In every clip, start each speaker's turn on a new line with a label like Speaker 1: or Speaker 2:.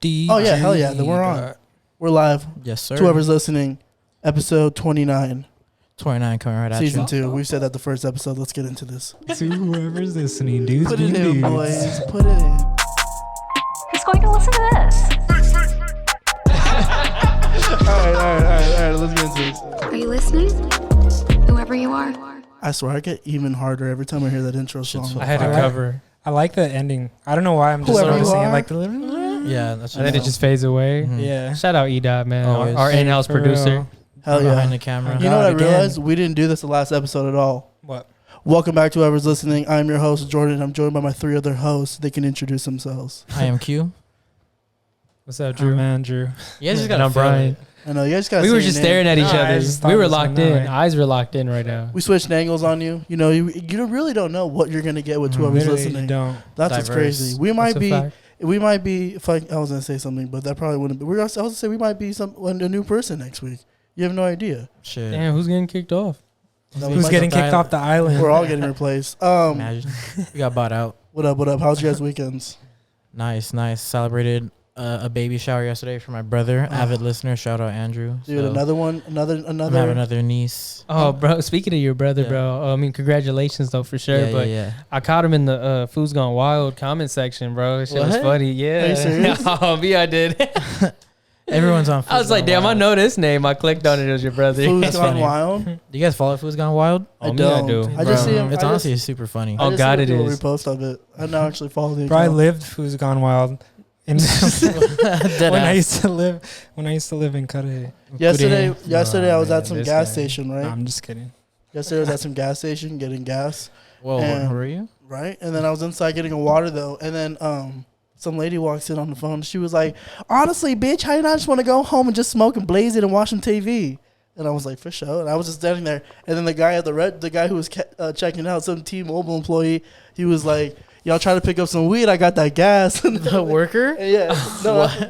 Speaker 1: DJ.
Speaker 2: Oh yeah, hell yeah. Then we're on. We're live.
Speaker 1: Yes, sir.
Speaker 2: To whoever's listening, episode 29,
Speaker 1: 29 coming right at
Speaker 2: season
Speaker 1: you.
Speaker 2: 2. We've said that the first episode. Let's get into this.
Speaker 3: To whoever's listening, dudes.
Speaker 2: Put it in,
Speaker 3: dudes.
Speaker 2: boys. Put it in.
Speaker 4: Who's going to listen to this?
Speaker 2: All right. Let's get into this.
Speaker 4: Are you listening? Whoever you are.
Speaker 2: I swear, I get even harder every time I hear that intro song.
Speaker 1: so
Speaker 3: I had to
Speaker 1: fire.
Speaker 3: cover. I like the ending. I don't know why I'm just
Speaker 2: Whoever
Speaker 3: sort of
Speaker 2: you
Speaker 3: singing
Speaker 2: are.
Speaker 3: like the little.
Speaker 1: Yeah, that's
Speaker 3: And then it just fades away.
Speaker 1: Mhm.
Speaker 3: Yeah.
Speaker 5: Shout out E-Dot, man.
Speaker 1: Always.
Speaker 5: Our in-house
Speaker 3: For
Speaker 5: producer.
Speaker 3: real.
Speaker 2: Hell
Speaker 1: behind
Speaker 2: yeah.
Speaker 1: the camera.
Speaker 2: You know what I
Speaker 3: again.
Speaker 2: realized? We didn't do this the last episode at all.
Speaker 3: What?
Speaker 2: Welcome back to whoever's listening. I'm your host, Jordan. I'm joined by my 3 other hosts. They can introduce themselves.
Speaker 1: I am Q.
Speaker 5: What's up,
Speaker 3: Drew.
Speaker 5: Drew?
Speaker 3: Man, Drew.
Speaker 1: You guys just
Speaker 5: And
Speaker 1: gotta
Speaker 5: I'm
Speaker 1: feel
Speaker 5: Brian.
Speaker 1: it.
Speaker 2: I know you guys got.
Speaker 5: We were just staring at each
Speaker 3: No, I
Speaker 5: other.
Speaker 3: just thought
Speaker 5: We
Speaker 3: it
Speaker 5: were
Speaker 3: was
Speaker 5: locked
Speaker 3: annoying.
Speaker 5: in. Eyes were locked in right now.
Speaker 2: We switched angles on you. You know, you really don't know what you're gonna get with whoever's
Speaker 3: Literally,
Speaker 2: listening.
Speaker 3: You don't.
Speaker 2: That's what's
Speaker 1: Diverse.
Speaker 2: crazy. We
Speaker 5: That's
Speaker 2: might
Speaker 5: a
Speaker 2: be.
Speaker 5: fact.
Speaker 2: We might be. If I was gonna say something, but that probably wouldn't be. I was gonna say we might be a new person next week. You have no idea.
Speaker 1: Shit.
Speaker 5: Damn, who's getting kicked off?
Speaker 2: That was
Speaker 3: Who's
Speaker 2: like
Speaker 3: getting
Speaker 1: a
Speaker 3: kicked off the island?
Speaker 2: We're all getting replaced.
Speaker 1: Imagine. We got bought out.
Speaker 2: What up? How's your guys' weekends?
Speaker 1: Nice. Celebrated a baby shower yesterday for my brother, avid listener. Shout out Andrew.
Speaker 2: Dude,
Speaker 1: So,
Speaker 2: another one.
Speaker 1: I'm having another niece.
Speaker 5: Oh, bro. Speaking of your brother,
Speaker 1: Yeah.
Speaker 5: bro. I mean, congratulations though for sure.
Speaker 1: Yeah,
Speaker 5: but
Speaker 1: yeah.
Speaker 5: I caught him in the Food's Gone Wild comment section, bro. Shit was
Speaker 1: What?
Speaker 5: funny. Yeah.
Speaker 2: Are you serious?
Speaker 5: Oh, me, I did.
Speaker 1: Everyone's on.
Speaker 5: I was like, damn, I know this name. I clicked on it. It was your brother.
Speaker 2: Food's
Speaker 1: That's
Speaker 2: gone
Speaker 1: funny.
Speaker 2: wild.
Speaker 1: Do you guys follow Food's Gone Wild?
Speaker 2: I
Speaker 5: Oh, me,
Speaker 2: don't.
Speaker 5: I do.
Speaker 2: I just
Speaker 1: Bro,
Speaker 2: see him.
Speaker 1: It's
Speaker 2: I
Speaker 1: honestly
Speaker 2: just,
Speaker 1: super funny.
Speaker 5: Oh,
Speaker 2: I just
Speaker 5: God,
Speaker 2: see
Speaker 5: it
Speaker 2: people
Speaker 5: is.
Speaker 2: repost of it. I don't actually follow the
Speaker 3: Bro, I
Speaker 2: account.
Speaker 3: lived Who's Gone Wild. In
Speaker 1: Dead
Speaker 3: when I
Speaker 1: ass.
Speaker 3: used to live in Cudahy.
Speaker 2: Yesterday, I was
Speaker 5: man,
Speaker 2: at some
Speaker 5: this
Speaker 2: gas
Speaker 5: guy.
Speaker 2: station, right?
Speaker 3: No, I'm just kidding.
Speaker 2: Yesterday, I was at some gas station getting gas,
Speaker 1: Whoa,
Speaker 2: And-
Speaker 1: where were you?
Speaker 2: right? And then I was inside getting a water, though. And then some lady walks in on the phone. She was like, honestly, bitch, how you not just want to go home and just smoke and blaze it and watch some TV? And I was like, for sure. And I was just standing there. And then the guy at the guy who was checking out, some T-Mobile employee, he was like, y'all try to pick up some weed. I got that gas.
Speaker 1: The worker?
Speaker 2: And yeah,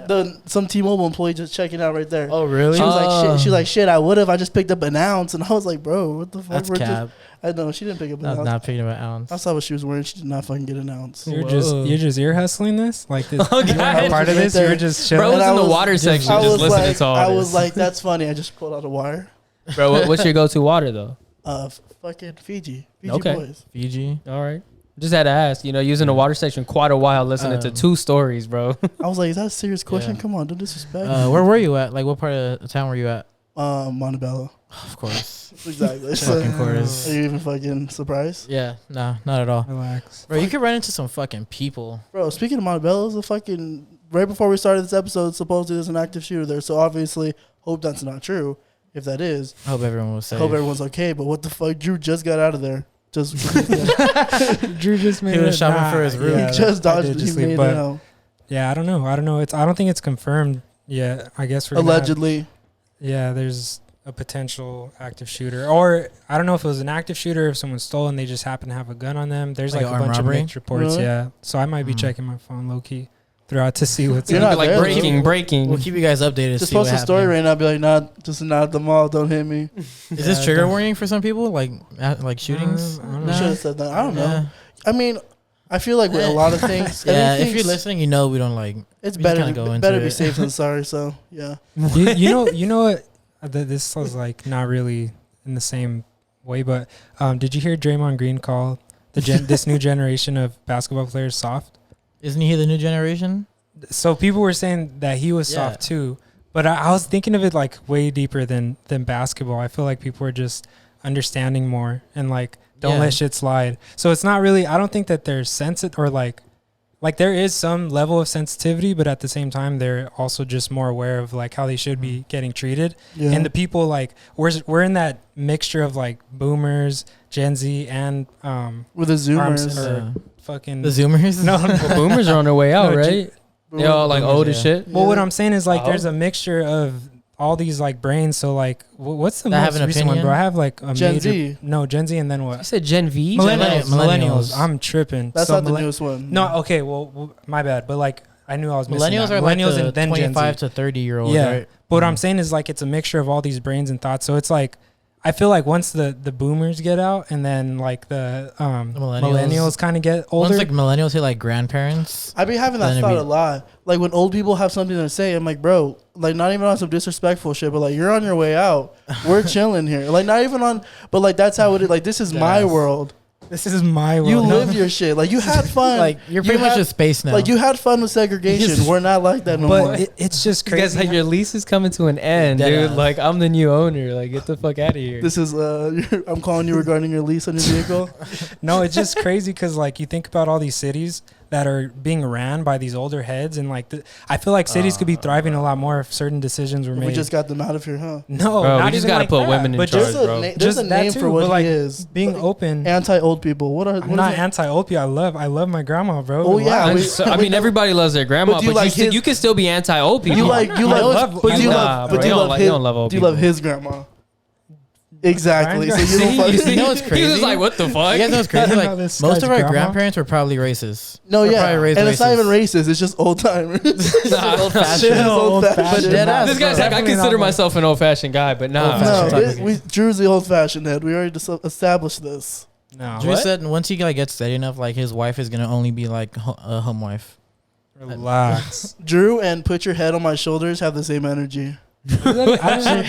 Speaker 2: no, some T-Mobile employee just checking out right there.
Speaker 1: Oh, really?
Speaker 2: She was like, shit. She was like, shit. I would have. I just picked up an ounce, and I was like, bro, what the fuck?
Speaker 1: That's
Speaker 2: We're just-
Speaker 1: cap.
Speaker 2: I know she didn't pick up an
Speaker 1: That's
Speaker 2: ounce.
Speaker 1: not picking up an ounce.
Speaker 2: I saw what she was wearing. She did not fucking get an ounce.
Speaker 3: You're
Speaker 5: Whoa.
Speaker 3: just ear hustling this like this.
Speaker 5: Oh,
Speaker 3: you weren't a
Speaker 5: God.
Speaker 3: part of this. You were just chilling.
Speaker 5: Bro, was
Speaker 2: And I
Speaker 5: in the
Speaker 2: was
Speaker 5: water
Speaker 2: just-
Speaker 5: section
Speaker 2: I
Speaker 5: just
Speaker 2: was
Speaker 5: listening
Speaker 2: like,
Speaker 5: to all
Speaker 2: I
Speaker 5: this.
Speaker 2: was like, that's funny. I just pulled out a wire.
Speaker 5: Bro, what's your go-to water, though?
Speaker 2: Fucking Fiji
Speaker 5: Okay.
Speaker 2: boys.
Speaker 1: Fiji.
Speaker 5: All right. Just had to ask. You know, using the water section quite a while listening to 2 stories, bro.
Speaker 2: I was like, is that a serious question?
Speaker 1: Yeah.
Speaker 2: Come on, don't disrespect.
Speaker 1: Where were you at? Like, what part of the town were you at?
Speaker 2: Montebello.
Speaker 1: Of course.
Speaker 2: Exactly.
Speaker 1: Fucking
Speaker 2: Are
Speaker 1: quarters.
Speaker 2: you even fucking surprised,
Speaker 1: Yeah, no, not at all.
Speaker 3: Relax.
Speaker 1: Bro, you could run into some fucking people.
Speaker 2: bro? Speaking of Montebello, the fucking right before we started this episode, supposedly there's an active shooter there. So obviously, hope that's not true. If that is,
Speaker 1: I hope everyone was safe.
Speaker 2: hope everyone's okay. But what the fuck? Drew just got out of there. Just
Speaker 3: Drew just made
Speaker 1: He was
Speaker 3: it.
Speaker 1: shopping for his room.
Speaker 2: he just
Speaker 3: I
Speaker 2: dodged.
Speaker 3: did
Speaker 2: He
Speaker 3: just
Speaker 2: made
Speaker 3: leave,
Speaker 2: it
Speaker 3: but
Speaker 2: out.
Speaker 3: yeah, I don't know. I don't think it's confirmed yet. I guess we're gonna have-
Speaker 2: Allegedly.
Speaker 3: yeah, there's a potential active shooter, or I don't know if it was an active shooter, if someone stole and they just happen to have a gun on them. There's
Speaker 1: Like
Speaker 3: like, a
Speaker 1: armed
Speaker 3: bunch
Speaker 1: robbery?
Speaker 3: of mixed reports.
Speaker 2: Really?
Speaker 3: Yeah, so I might be
Speaker 1: Mm.
Speaker 3: checking my phone low key throughout to see what's
Speaker 2: You're
Speaker 3: up.
Speaker 2: not
Speaker 5: like
Speaker 2: there,
Speaker 5: breaking,
Speaker 2: though.
Speaker 5: breaking.
Speaker 1: We'll keep you guys updated.
Speaker 2: Just
Speaker 1: see what
Speaker 2: post a story
Speaker 1: happened.
Speaker 2: right now. Be like, not at the mall. Don't hit me.
Speaker 1: Is this
Speaker 3: Yeah,
Speaker 1: trigger
Speaker 3: don't-
Speaker 1: warning for some people? Like shootings?
Speaker 3: I don't
Speaker 2: You
Speaker 3: know.
Speaker 2: should have said that. I don't know.
Speaker 1: Yeah.
Speaker 2: I mean, I feel like with a lot of things,
Speaker 1: Yeah, if
Speaker 2: everything's-
Speaker 1: you're listening, you know we don't like.
Speaker 2: it's
Speaker 1: we just
Speaker 2: better.
Speaker 1: kinda go into
Speaker 2: Better be
Speaker 1: it.
Speaker 2: safe than sorry. So yeah.
Speaker 3: you know what? This was like not really in the same way, but did you hear Draymond Green call this new generation of basketball players soft?
Speaker 1: Isn't he the new generation?
Speaker 3: So people were saying that he was
Speaker 1: Yeah.
Speaker 3: soft too, but I was thinking of it like way deeper than basketball. I feel like people are just understanding more and like don't
Speaker 1: Yeah.
Speaker 3: let shit slide. So it's not really. I don't think that they're sensitive or like there is some level of sensitivity, but at the same time they're also just more aware of like how they should be getting treated.
Speaker 2: Yeah.
Speaker 3: And the people like we're in that mixture of like boomers, Gen Z, and
Speaker 2: with the
Speaker 3: arms
Speaker 2: Zoomers.
Speaker 3: or fucking
Speaker 1: The Zoomers?
Speaker 3: no.
Speaker 5: Well, boomers are on their way out,
Speaker 3: No,
Speaker 5: right? They all like
Speaker 1: boomers,
Speaker 5: old as
Speaker 1: yeah.
Speaker 5: shit.
Speaker 3: Well, what I'm saying is like
Speaker 5: Oh.
Speaker 3: there's a mixture of all these like brains. So like, what's the
Speaker 1: That have
Speaker 3: most
Speaker 1: an
Speaker 3: recent one, bro?
Speaker 1: opinion?
Speaker 3: I have like a
Speaker 2: Gen
Speaker 3: major,
Speaker 2: Z.
Speaker 3: No, Gen Z, and then
Speaker 5: I
Speaker 3: what?
Speaker 5: said Gen V.
Speaker 3: Millennials.
Speaker 1: Millennials.
Speaker 3: I'm tripping.
Speaker 2: That's
Speaker 3: So
Speaker 2: not the newest one.
Speaker 3: No, okay. Well, my bad. But like, I knew I was missing
Speaker 1: Millennials
Speaker 3: that.
Speaker 1: are like
Speaker 3: Millennials
Speaker 1: the
Speaker 3: and then Gen
Speaker 1: 25
Speaker 3: Z.
Speaker 1: to 30 year olds,
Speaker 3: Yeah.
Speaker 1: right?
Speaker 3: But what I'm saying is like it's a mixture of all these brains and thoughts. So it's like I feel like once the boomers get out and then like the millennials kind of get older.
Speaker 1: Once like millennials hit like grandparents.
Speaker 2: I be having that
Speaker 1: Then
Speaker 2: thought
Speaker 1: it'd
Speaker 2: a
Speaker 1: be-
Speaker 2: lot. Like when old people have something to say, I'm like, bro, like not even on some disrespectful shit, but like you're on your way out. We're chilling here. Like not even on, but like that's how it is. Like this is my
Speaker 1: Yes.
Speaker 2: world.
Speaker 3: This is my world.
Speaker 2: You
Speaker 3: No.
Speaker 2: live your shit. Like you had fun.
Speaker 1: Like you're pretty much
Speaker 2: had-
Speaker 1: just space now.
Speaker 2: Like you had fun with segregation. We're not like that no more.
Speaker 3: But it's just
Speaker 5: Because
Speaker 3: crazy.
Speaker 5: like your lease is coming to an end, dude.
Speaker 1: Deadass.
Speaker 5: Like I'm the new owner. Like get the fuck out of here.
Speaker 2: This is I'm calling you regarding your lease on your vehicle.
Speaker 3: No, it's just crazy because like you think about all these cities that are being ran by these older heads, and like I feel like cities could be thriving a lot more if certain decisions were made.
Speaker 2: We just got them out of here, huh?
Speaker 3: no,
Speaker 5: Bro, we
Speaker 3: not
Speaker 5: just
Speaker 3: even
Speaker 5: gotta
Speaker 3: like
Speaker 5: put
Speaker 3: that,
Speaker 5: women in
Speaker 3: but
Speaker 5: charge,
Speaker 3: just
Speaker 5: bro.
Speaker 2: there's
Speaker 3: just
Speaker 2: a
Speaker 3: that
Speaker 2: name
Speaker 3: too,
Speaker 2: for what
Speaker 3: but, like,
Speaker 2: he is.
Speaker 3: being
Speaker 2: Like,
Speaker 3: open.
Speaker 2: anti-old people. What are?
Speaker 3: I'm
Speaker 2: What
Speaker 3: not
Speaker 2: is it?
Speaker 3: anti-opiate. I love my grandma, bro.
Speaker 2: Oh, yeah,
Speaker 3: Relax.
Speaker 2: we-
Speaker 5: I mean, everybody loves their grandma,
Speaker 2: But
Speaker 5: but
Speaker 2: do you like his-
Speaker 5: you can still be anti-old people.
Speaker 2: You like
Speaker 3: I love-
Speaker 2: but
Speaker 3: I
Speaker 2: do you
Speaker 3: love-
Speaker 2: love
Speaker 5: bro,
Speaker 2: but do
Speaker 5: you
Speaker 2: you
Speaker 5: don't
Speaker 2: love
Speaker 5: like-
Speaker 2: his
Speaker 5: you don't love old
Speaker 2: do you love
Speaker 5: people.
Speaker 2: his grandma? Exactly. So you
Speaker 3: See,
Speaker 2: don't fuck.
Speaker 1: you know what's
Speaker 5: He was
Speaker 1: crazy?
Speaker 5: like, "What the fuck?"
Speaker 1: You guys know what's
Speaker 3: I
Speaker 1: crazy?
Speaker 3: don't know
Speaker 1: Like
Speaker 3: this
Speaker 1: most
Speaker 3: guy's
Speaker 1: of our
Speaker 3: grandma.
Speaker 1: grandparents were probably racist.
Speaker 2: No,
Speaker 1: We're
Speaker 2: yeah,
Speaker 1: probably
Speaker 2: and
Speaker 1: raised
Speaker 2: it's not even
Speaker 1: racist.
Speaker 2: racist. It's just old timers.
Speaker 1: old-fashioned.
Speaker 3: Chill,
Speaker 2: Old fashioned.
Speaker 3: old-fashioned.
Speaker 1: But dead ass,
Speaker 5: This guy's like, I
Speaker 3: Definitely
Speaker 5: consider
Speaker 3: not
Speaker 5: myself an old-fashioned guy, but nah.
Speaker 1: Old-fashioned.
Speaker 2: No,
Speaker 1: Fashion.
Speaker 2: Drew's the old-fashioned head. We already established this.
Speaker 3: No,
Speaker 1: Drew said once he like gets steady enough, like his wife is gonna only be like a home wife.
Speaker 3: relax.
Speaker 2: Drew and Put Your Head on My Shoulders have the same energy.
Speaker 3: I don't know what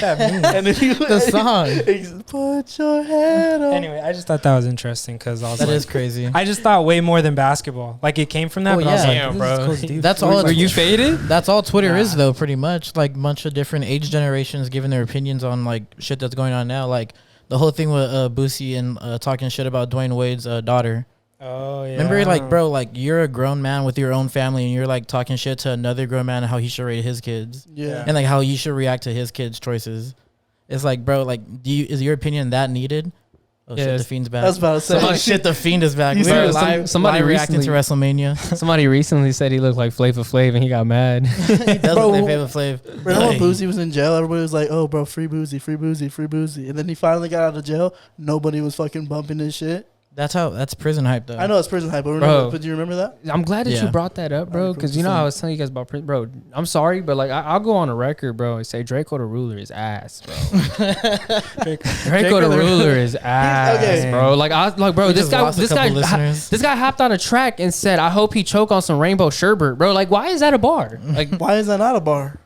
Speaker 3: that means.
Speaker 2: And then you
Speaker 1: The song.
Speaker 2: Put your head on.
Speaker 3: Anyway, I just thought that was interesting because I was
Speaker 1: That
Speaker 3: like,
Speaker 1: is crazy.
Speaker 3: I just thought way more than basketball. Like it came from that.
Speaker 1: Oh,
Speaker 3: but I was
Speaker 1: yeah.
Speaker 3: like,
Speaker 5: Damn,
Speaker 3: this
Speaker 5: bro.
Speaker 3: is close, dude.
Speaker 1: That's all.
Speaker 5: Were you faded?
Speaker 1: That's all Twitter is
Speaker 3: Nah.
Speaker 1: though, pretty much. Like bunch of different age generations giving their opinions on like shit that's going on now. Like the whole thing with Boosie and talking shit about Dwayne Wade's daughter.
Speaker 3: Oh yeah.
Speaker 1: Remember, like, bro, like you're a grown man with your own family, and you're like talking shit to another grown man and how he should rate his kids,
Speaker 2: Yeah.
Speaker 1: and like how you should react to his kids' choices. It's like, bro, like, is your opinion that needed? Oh shit,
Speaker 5: Yes.
Speaker 1: the Fiend's back.
Speaker 2: I was about to say.
Speaker 1: Oh shit, the Fiend is back.
Speaker 2: You
Speaker 1: We are
Speaker 2: see-
Speaker 1: live,
Speaker 5: somebody
Speaker 1: live reacting to
Speaker 5: recently-
Speaker 1: WrestleMania.
Speaker 5: Somebody recently said he looked like Flavor Flav, and he got mad.
Speaker 1: He does
Speaker 2: Bro,
Speaker 1: look like Flavor Flav.
Speaker 2: Remember when Boosie was in jail? Everybody was like, "Oh, bro, free Boosie, free Boosie, free Boosie," and then he finally got out of jail. Nobody was fucking bumping his shit.
Speaker 1: That's prison hype though.
Speaker 2: I know it's prison hype, but,
Speaker 5: Bro.
Speaker 2: but do you remember that?
Speaker 5: I'm glad that you
Speaker 1: Yeah.
Speaker 5: brought that up, bro,
Speaker 2: Alright,
Speaker 5: because
Speaker 2: cool.
Speaker 5: you know I was telling you guys about prison, bro. I'm sorry, but like I'll go on a record, bro, and say Draco the Ruler is ass, bro. Draco the Ruler is ass,
Speaker 2: okay.
Speaker 5: bro. Like bro,
Speaker 1: We
Speaker 5: this
Speaker 1: just
Speaker 5: guy,
Speaker 1: lost a
Speaker 5: this
Speaker 1: couple
Speaker 5: guy,
Speaker 1: listeners.
Speaker 5: this guy hopped on a track and said, "I hope he choke on some rainbow sherbet," bro. Like, why is that a bar? Like,
Speaker 2: Why is that not a bar?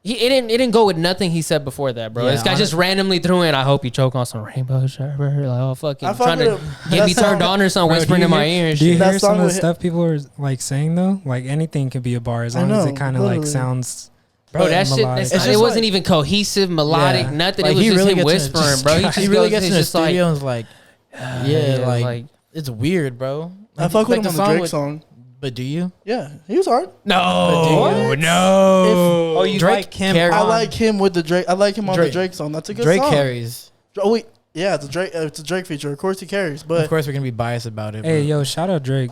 Speaker 5: it didn't go with nothing he said before that, bro.
Speaker 1: Yeah,
Speaker 5: This guy just
Speaker 1: honest-
Speaker 5: randomly threw in, "I hope you choke on some rainbow sherbet." Like, oh fucking
Speaker 2: I fuck
Speaker 5: trying
Speaker 2: with
Speaker 5: to
Speaker 2: him.
Speaker 5: get
Speaker 2: That
Speaker 5: me turned
Speaker 2: song-
Speaker 5: on or something,
Speaker 3: Bro,
Speaker 5: whispering
Speaker 3: do you
Speaker 5: in my
Speaker 3: hear-
Speaker 5: ear and
Speaker 3: Do you
Speaker 5: shit.
Speaker 2: That
Speaker 3: hear some
Speaker 2: song
Speaker 3: of the
Speaker 2: with-
Speaker 3: stuff people are like saying though? Like anything could be a bar as
Speaker 2: I
Speaker 3: long as
Speaker 2: know,
Speaker 3: it kind of like
Speaker 2: literally.
Speaker 3: sounds.
Speaker 5: Bro, that shit,
Speaker 3: melodic.
Speaker 5: that's
Speaker 1: It's
Speaker 5: not, it
Speaker 1: just
Speaker 5: wasn't
Speaker 1: like-
Speaker 5: even cohesive, melodic,
Speaker 1: Yeah.
Speaker 5: nothing.
Speaker 1: Like,
Speaker 5: it was
Speaker 1: he
Speaker 5: just
Speaker 1: really
Speaker 5: him
Speaker 1: gets in-
Speaker 5: whispering, bro. He just
Speaker 1: he really
Speaker 5: goes,
Speaker 1: gets in
Speaker 5: he's
Speaker 1: the
Speaker 5: just like,
Speaker 1: studio and is like, yeah, like, it's weird, bro.
Speaker 2: I fuck with
Speaker 1: Like
Speaker 2: him
Speaker 1: the
Speaker 2: on the Drake
Speaker 1: with-
Speaker 2: song.
Speaker 1: But do you?
Speaker 2: Yeah, he was hard.
Speaker 5: no,
Speaker 1: What?
Speaker 5: no.
Speaker 3: Oh, you
Speaker 1: Drake
Speaker 3: like him?
Speaker 1: carries-
Speaker 2: I
Speaker 3: on-
Speaker 2: like him with the Drake. I like him on the
Speaker 1: Drake.
Speaker 2: Drake song. That's a good
Speaker 1: Drake
Speaker 2: song.
Speaker 1: carries.
Speaker 2: Oh wait, yeah, it's a Drake. It's a Drake feature. Of course he carries, but
Speaker 1: Of course, we're gonna be biased about it.
Speaker 3: Hey,
Speaker 1: but-
Speaker 3: yo, shout out Drake.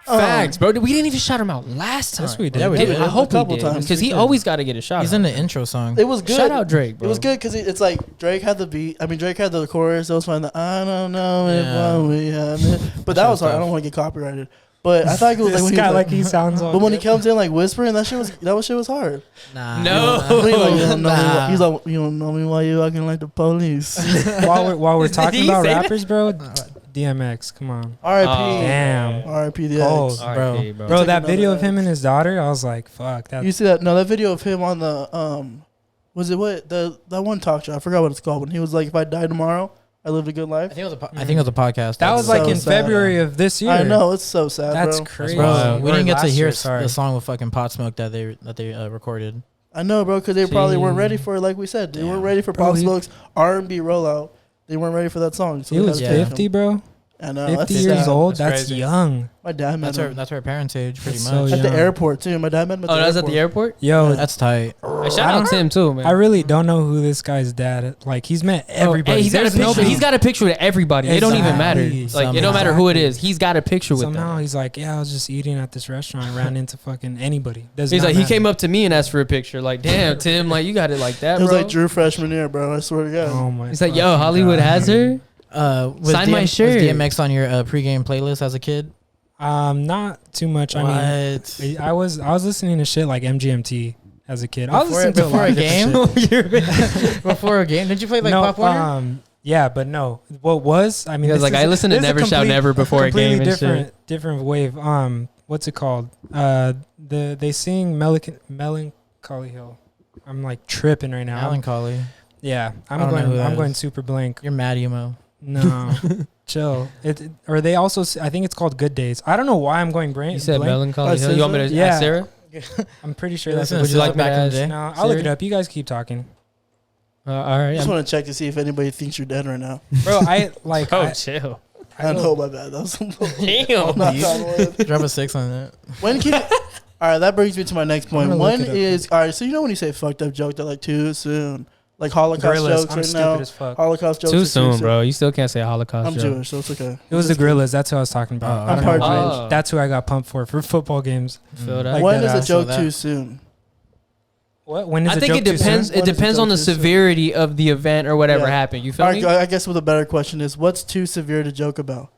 Speaker 5: Facts, bro. We didn't even shout him out last time.
Speaker 3: Yes, we did.
Speaker 1: Yeah, we
Speaker 5: Dude,
Speaker 1: did.
Speaker 5: I hope
Speaker 2: A
Speaker 5: we
Speaker 2: couple
Speaker 5: did
Speaker 2: times.
Speaker 5: because he
Speaker 2: We did.
Speaker 5: always got to get a shout.
Speaker 1: he's
Speaker 5: out.
Speaker 1: in the intro song.
Speaker 2: it was good.
Speaker 5: Shout out Drake, bro.
Speaker 2: It was good because it's like Drake had the beat. I mean, Drake had the chorus. It was fine. I don't know if
Speaker 1: Yeah.
Speaker 2: one we have it. But that
Speaker 1: That
Speaker 2: was
Speaker 1: shit was
Speaker 2: hard. I
Speaker 1: tough.
Speaker 2: don't want to get copyrighted. But I thought it was like
Speaker 3: This
Speaker 2: when he
Speaker 3: guy
Speaker 2: was
Speaker 3: like he sounds. all
Speaker 2: but when he
Speaker 3: good.
Speaker 2: comes in like whispering, that shit was hard.
Speaker 1: Nah,
Speaker 5: No.
Speaker 2: He's like, you don't know me.
Speaker 1: Nah.
Speaker 2: He's like, you don't know me while you acting like the police.
Speaker 3: while we're
Speaker 5: Did
Speaker 3: talking
Speaker 5: he
Speaker 3: about
Speaker 5: say that?
Speaker 3: rappers, bro, DMX, come on,
Speaker 2: R.I.P.
Speaker 5: Oh.
Speaker 3: damn,
Speaker 2: R.I.P. The
Speaker 3: Cold.
Speaker 2: X.
Speaker 5: R.I.P.,
Speaker 3: bro,
Speaker 2: Take
Speaker 3: that
Speaker 2: another
Speaker 3: video of him
Speaker 2: X.
Speaker 3: and his daughter, I was like, fuck that.
Speaker 2: You see that? No, that video of him on the was it what that one talk show? I forgot what it's called. When he was like, "If I die tomorrow, I lived a good
Speaker 1: I
Speaker 2: life."
Speaker 1: think it was I think it was a podcast.
Speaker 3: That was
Speaker 2: so
Speaker 3: like in
Speaker 2: sad.
Speaker 3: February of this year.
Speaker 2: I know it's so sad,
Speaker 3: That's
Speaker 2: bro.
Speaker 3: crazy.
Speaker 1: Bro, we
Speaker 3: Or
Speaker 1: didn't get to
Speaker 3: last
Speaker 1: hear
Speaker 3: year, sorry.
Speaker 1: the song with fucking Pot Smoke that they recorded.
Speaker 2: I know, bro, because they probably weren't
Speaker 3: Jeez.
Speaker 2: ready for it. Like we said, they
Speaker 1: Damn.
Speaker 2: weren't ready for
Speaker 3: Bro,
Speaker 2: Pop
Speaker 3: he-
Speaker 2: Smoke's R&B rollout. They weren't ready for that song. So
Speaker 3: He
Speaker 2: they
Speaker 3: was
Speaker 2: had to take
Speaker 3: 50,
Speaker 2: him.
Speaker 3: bro.
Speaker 2: I know.
Speaker 3: 50
Speaker 2: That's
Speaker 3: years
Speaker 2: sad.
Speaker 3: old.
Speaker 5: That's
Speaker 3: That's
Speaker 5: crazy.
Speaker 3: young.
Speaker 2: My dad met him
Speaker 1: That's our parents' age, pretty
Speaker 3: That's
Speaker 1: much.
Speaker 3: so
Speaker 2: at the
Speaker 3: young.
Speaker 2: airport too. My dad met him at
Speaker 5: Oh,
Speaker 2: the
Speaker 5: that was
Speaker 2: airport.
Speaker 5: at the airport.
Speaker 3: Yo,
Speaker 1: That's tight.
Speaker 5: Hey, shout out to him too, man.
Speaker 3: I really don't know who this guy's dad. Like he's met
Speaker 5: Oh,
Speaker 3: everybody.
Speaker 5: hey, he's got a
Speaker 3: There's
Speaker 5: picture.
Speaker 3: nobody-
Speaker 5: He's got a picture with everybody. It don't even matter.
Speaker 3: Exactly.
Speaker 5: Like it don't matter who it is.
Speaker 3: Exactly.
Speaker 5: He's got a picture with
Speaker 3: Somehow
Speaker 5: them.
Speaker 3: he's like, yeah, I was just eating at this restaurant, ran into fucking anybody. Does
Speaker 5: He's
Speaker 3: not
Speaker 5: like, he
Speaker 3: matter.
Speaker 5: came up to me and asked for a picture. Like, damn, Tim, like you got it like that,
Speaker 2: It was
Speaker 5: bro.
Speaker 2: like Drew freshman year, bro. I swear to God.
Speaker 3: Oh my.
Speaker 5: He's like, yo,
Speaker 3: fucking
Speaker 5: Hollywood
Speaker 3: God.
Speaker 5: has her.
Speaker 1: Was
Speaker 5: Sign my
Speaker 1: was
Speaker 5: shirt.
Speaker 1: DMX on your pregame playlist as a kid?
Speaker 3: Not too much. I mean,
Speaker 1: What?
Speaker 3: I was listening to shit like MGMT as a kid. I was
Speaker 1: Before,
Speaker 3: listening to
Speaker 1: before a
Speaker 3: lot of different
Speaker 1: game.
Speaker 3: shit.
Speaker 1: Before a game, did you play like
Speaker 3: No,
Speaker 1: Pop Warner?
Speaker 3: Yeah, but no. What was? I mean,
Speaker 5: Because
Speaker 3: this
Speaker 5: like
Speaker 3: is-
Speaker 5: I listen to
Speaker 3: this is a
Speaker 5: Never Shout
Speaker 3: complete-
Speaker 5: Never before a game
Speaker 3: completely
Speaker 5: and shit.
Speaker 3: different wave. What's it called? They sing Melancholy Hill. I'm like tripping right now.
Speaker 1: Melancholy.
Speaker 3: Yeah,
Speaker 1: I don't know who that
Speaker 3: I'm going
Speaker 1: is.
Speaker 3: super blank.
Speaker 1: You're mad emo.
Speaker 3: No, chill. Or they also. I think it's called Good Days. I don't know why I'm going brain.
Speaker 5: You said
Speaker 3: blank.
Speaker 5: Melancholy Hill. You want me to
Speaker 3: Yeah.
Speaker 5: ask Sarah?
Speaker 3: I'm pretty sure
Speaker 1: Yeah,
Speaker 3: that's.
Speaker 1: listen to
Speaker 5: Would you like me to
Speaker 1: back in the
Speaker 5: ask?
Speaker 1: day?
Speaker 3: No, I'll look it
Speaker 5: Siri?
Speaker 3: up. You guys keep talking,
Speaker 5: All
Speaker 2: I
Speaker 5: right.
Speaker 2: just want to check to see if anybody thinks you're dead right now.
Speaker 3: bro. I like.
Speaker 5: Oh,
Speaker 3: I,
Speaker 5: chill.
Speaker 2: I know, my bad. That was
Speaker 5: Damn.
Speaker 2: knock on wood.
Speaker 1: Drop a 6 on that.
Speaker 2: When can all right, that brings me to my next point.
Speaker 3: I'm gonna
Speaker 2: When
Speaker 3: look it up.
Speaker 2: is all right? So you know when you say fucked up joke, they're like too soon, like Holocaust
Speaker 3: Gorillas.
Speaker 2: jokes
Speaker 3: I'm
Speaker 2: right
Speaker 3: stupid
Speaker 2: now.
Speaker 3: as fuck.
Speaker 2: Holocaust jokes
Speaker 5: Too
Speaker 2: are
Speaker 5: soon, bro. You still can't say Holocaust.
Speaker 2: I'm
Speaker 5: joke.
Speaker 2: Jewish, so it's okay.
Speaker 3: It was the Gorillas. That's who I was talking about.
Speaker 1: Oh,
Speaker 3: I don't
Speaker 2: I'm
Speaker 3: know
Speaker 2: part
Speaker 3: why.
Speaker 2: Jewish.
Speaker 3: That's who I got pumped for football games.
Speaker 5: Feel that?
Speaker 3: Like
Speaker 2: When
Speaker 3: that
Speaker 2: is a
Speaker 3: ass.
Speaker 2: joke
Speaker 1: that.
Speaker 2: too soon?
Speaker 3: What? When is
Speaker 5: I
Speaker 3: a
Speaker 5: think
Speaker 3: joke
Speaker 5: it
Speaker 3: too soon?
Speaker 5: depends.
Speaker 2: When
Speaker 5: It
Speaker 2: is a
Speaker 5: depends
Speaker 2: joke
Speaker 5: on the
Speaker 2: too soon?
Speaker 5: severity of the event or whatever
Speaker 2: Yeah.
Speaker 5: happened. You feel
Speaker 2: All
Speaker 5: me?
Speaker 2: right, I guess with a better question is, what's too severe to joke about?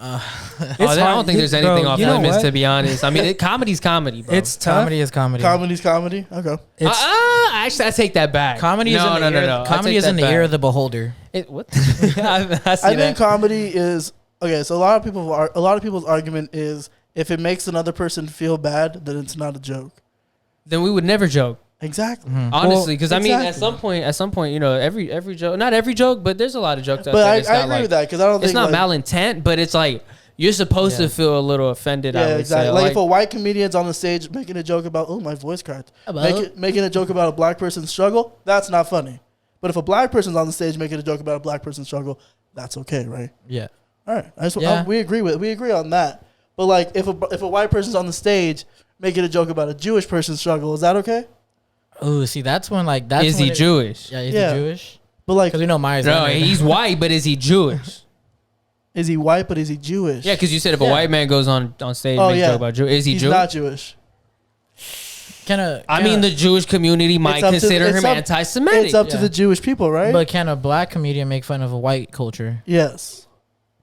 Speaker 5: I
Speaker 3: It's
Speaker 5: don't
Speaker 3: hard.
Speaker 5: think there's
Speaker 3: Bro,
Speaker 5: anything off
Speaker 3: you know
Speaker 5: limits,
Speaker 3: what?
Speaker 5: to be honest. I mean, comedy's comedy, bro.
Speaker 3: It's tough.
Speaker 1: Comedy is comedy.
Speaker 2: Comedy's comedy. Okay.
Speaker 3: It's
Speaker 5: Actually, I take that back.
Speaker 1: Comedy is
Speaker 5: no,
Speaker 1: in
Speaker 5: no,
Speaker 1: the
Speaker 5: no,
Speaker 1: ear.
Speaker 5: no. I
Speaker 1: Comedy
Speaker 5: take
Speaker 1: is in
Speaker 5: that
Speaker 1: the ear
Speaker 5: back.
Speaker 1: of the beholder.
Speaker 5: What? I see
Speaker 2: I think
Speaker 5: that.
Speaker 2: comedy is okay. So a lot of people's argument is if it makes another person feel bad, then it's not a joke.
Speaker 5: Then we would never joke.
Speaker 2: Exactly.
Speaker 5: Honestly, because I mean,
Speaker 2: exactly.
Speaker 5: at some point, you know, every joke, not every joke, but there's a lot of jokes out
Speaker 2: But
Speaker 5: there.
Speaker 2: I
Speaker 5: that's not
Speaker 2: agree
Speaker 5: like,
Speaker 2: with that because I don't
Speaker 5: it's
Speaker 2: think
Speaker 5: not
Speaker 2: like,
Speaker 5: malintent, but it's like you're supposed to feel a little offended. I
Speaker 2: yeah,
Speaker 5: would
Speaker 2: exactly.
Speaker 5: say.
Speaker 2: Like if a white comedian's on the stage making a joke about, oh, my voice cracked, making a joke about a black person's struggle, that's not funny. But if a black person's on the stage making a joke about a black person's struggle, that's okay, right?
Speaker 1: Yeah.
Speaker 2: All right,
Speaker 1: Yeah.
Speaker 2: we agree on that. But like if a white person's on the stage making a joke about a Jewish person's struggle, is that okay?
Speaker 1: Oh, see, that's when like that's
Speaker 5: is
Speaker 1: when
Speaker 5: he Jewish?
Speaker 1: Yeah, is
Speaker 2: Yeah.
Speaker 1: he Jewish?
Speaker 2: But like,
Speaker 1: Because we know Maya's
Speaker 5: No,
Speaker 1: not right.
Speaker 5: he's white, but is he Jewish?
Speaker 2: is he white? But is he Jewish?
Speaker 5: Yeah, because you said if a
Speaker 1: Yeah.
Speaker 5: white man goes on stage
Speaker 2: Oh,
Speaker 5: and makes
Speaker 2: yeah.
Speaker 5: a joke about Jew, is he
Speaker 2: he's
Speaker 5: Jewish?
Speaker 2: not Jewish.
Speaker 5: I mean, the Jewish community might
Speaker 2: up to-
Speaker 5: consider
Speaker 2: it's
Speaker 5: him
Speaker 2: up-
Speaker 5: anti-Semitic.
Speaker 2: It's up to
Speaker 1: Yeah.
Speaker 2: the Jewish people, right?
Speaker 1: But can a black comedian make fun of a white culture?
Speaker 2: Yes,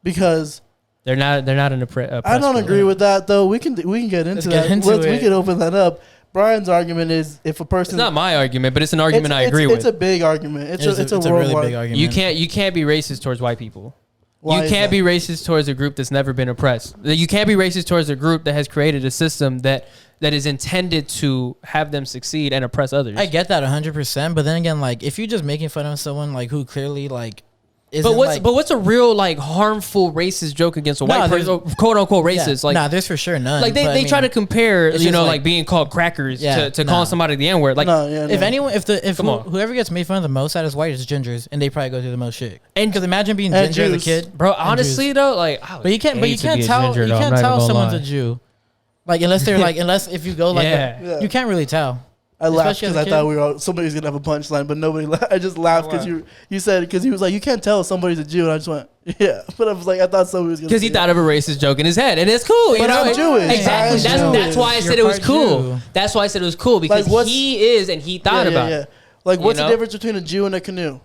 Speaker 2: because
Speaker 5: They're not an
Speaker 2: I don't agree with that though. We can get into
Speaker 1: Let's
Speaker 2: that.
Speaker 1: get into
Speaker 2: We
Speaker 1: it.
Speaker 2: can open that up. Brian's argument is if a person
Speaker 5: It's not my argument, but it's an argument I
Speaker 2: it's,
Speaker 5: agree
Speaker 2: It's
Speaker 5: with.
Speaker 2: a big argument. It's a
Speaker 1: really
Speaker 2: worldwide
Speaker 1: big argument.
Speaker 5: You can't be racist towards white people.
Speaker 2: Why
Speaker 5: You
Speaker 2: is
Speaker 5: can't
Speaker 2: that?
Speaker 5: be racist towards a group that's never been oppressed. You can't be racist towards a group that has created a system that is intended to have them succeed and oppress others.
Speaker 1: I get that 100%, but then again, like if you're just making fun of someone like who clearly like isn't
Speaker 5: but what's a real like harmful racist joke against a white
Speaker 1: there's-
Speaker 5: person, quote unquote racist? Like
Speaker 1: nah, there's for sure none.
Speaker 5: like they
Speaker 1: but I
Speaker 5: try
Speaker 1: mean,
Speaker 5: to compare,
Speaker 1: it's
Speaker 5: you
Speaker 1: just
Speaker 5: know,
Speaker 1: like-
Speaker 5: like being called crackers
Speaker 1: Yeah,
Speaker 5: to
Speaker 1: nah.
Speaker 5: calling somebody the N word. Like
Speaker 2: No, yeah,
Speaker 1: If
Speaker 2: no.
Speaker 1: anyone,
Speaker 5: Come on.
Speaker 1: whoever gets made fun of the most out is white is gingers, and they probably go through the most shit.
Speaker 5: And-
Speaker 1: Because imagine being
Speaker 2: and
Speaker 1: ginger as a
Speaker 2: Jews.
Speaker 1: kid,
Speaker 5: bro, honestly though, like I would
Speaker 1: but you can't
Speaker 5: hate to be a
Speaker 1: tell
Speaker 5: ginger, though. I'm not even gonna
Speaker 1: someone's
Speaker 5: lie.
Speaker 1: a Jew, like unless they're like unless if you go like
Speaker 5: Yeah.
Speaker 2: Yeah.
Speaker 1: you can't really tell.
Speaker 2: I laughed
Speaker 1: especially as
Speaker 2: because
Speaker 1: a
Speaker 2: I
Speaker 1: kid.
Speaker 2: thought we were somebody's gonna have a punchline, but nobody. I just laughed because you said because he was like you can't tell if somebody's a Jew, and I just went yeah. But I was like I thought somebody was gonna
Speaker 5: Because he
Speaker 2: say
Speaker 5: thought of a racist joke in his head, and it's cool. You
Speaker 2: But
Speaker 5: know,
Speaker 2: I'm Jewish.
Speaker 5: Exactly.
Speaker 2: I'm
Speaker 5: That's
Speaker 2: Jewish.
Speaker 5: why I said
Speaker 1: You're
Speaker 5: it was
Speaker 1: part
Speaker 5: cool.
Speaker 1: Jew.
Speaker 5: That's why I said it was cool because
Speaker 2: Like, what's-
Speaker 5: he is, and he thought about it.
Speaker 2: Like what's
Speaker 5: You know?
Speaker 2: the difference between a Jew and a canoe?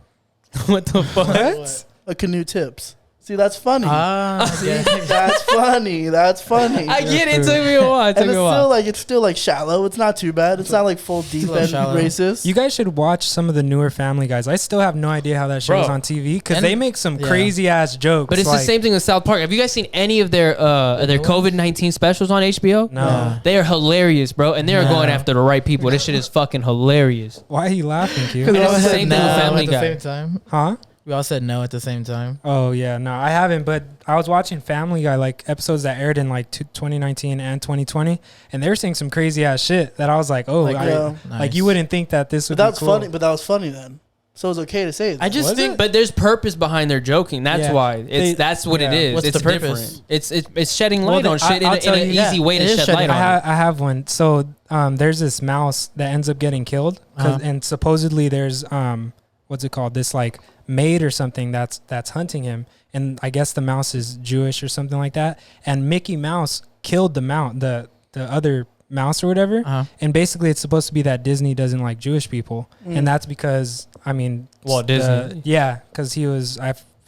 Speaker 5: What the fuck?
Speaker 2: A canoe tips. See, that's funny.
Speaker 1: Ah, yeah.
Speaker 2: That's funny. That's funny.
Speaker 5: I get it. It took me a while. It took
Speaker 2: and
Speaker 5: me a while.
Speaker 2: it's still like shallow. It's not too bad. It's not like full deep
Speaker 1: little
Speaker 2: end
Speaker 1: shallow.
Speaker 2: racist.
Speaker 3: You guys should watch some of the newer Family Guys. I still have no idea how that show
Speaker 5: Bro.
Speaker 3: is on TV because
Speaker 1: And-
Speaker 3: they make some
Speaker 1: yeah.
Speaker 3: crazy ass jokes.
Speaker 5: But it's
Speaker 3: like,
Speaker 5: the same thing with South Park. Have you guys seen any of their COVID-19 specials on HBO?
Speaker 3: No.
Speaker 1: Yeah.
Speaker 5: They are hilarious, bro, and they are
Speaker 1: No.
Speaker 5: going after the right people. This shit is fucking hilarious.
Speaker 3: Why are you laughing, Q?
Speaker 5: And it's the
Speaker 1: We
Speaker 5: same
Speaker 1: said
Speaker 5: thing with
Speaker 1: no
Speaker 5: Family
Speaker 1: at the
Speaker 5: Guy.
Speaker 1: same time.
Speaker 3: Huh?
Speaker 1: We all said no at the same time.
Speaker 3: Oh yeah, no, I haven't. But I was watching Family Guy, like episodes that aired in like 2019 and 2020, and they were saying some crazy ass shit that I was like, oh,
Speaker 1: Like,
Speaker 2: yeah.
Speaker 3: like you wouldn't think that this
Speaker 2: But
Speaker 3: would
Speaker 2: that's
Speaker 3: be cool.
Speaker 2: funny. But that was funny then. So it's okay to say it.
Speaker 1: I just
Speaker 3: Was
Speaker 1: think,
Speaker 3: it?
Speaker 5: But there's purpose behind their joking. That's
Speaker 3: Yeah.
Speaker 5: why that's what it
Speaker 3: yeah.
Speaker 5: is.
Speaker 1: What's
Speaker 5: It's
Speaker 1: the purpose?
Speaker 5: different. It's shedding
Speaker 3: Well,
Speaker 5: light
Speaker 3: then
Speaker 5: on shit
Speaker 3: I'll
Speaker 5: in
Speaker 3: tell
Speaker 5: an
Speaker 3: you,
Speaker 5: easy
Speaker 1: yeah,
Speaker 5: way to
Speaker 1: it is
Speaker 5: shed
Speaker 1: shedding
Speaker 5: light on. it.
Speaker 3: I have one. So there's this mouse that ends up getting killed, and supposedly there's what's it called? This like maid or something that's hunting him, and I guess the mouse is Jewish or something like that. And Mickey Mouse killed the other mouse or whatever.
Speaker 1: Uh-huh.
Speaker 3: And basically, it's supposed to be that Disney doesn't like Jewish people,
Speaker 2: Mm.
Speaker 3: and that's because I mean,
Speaker 5: Walt Disney.
Speaker 3: yeah, because he was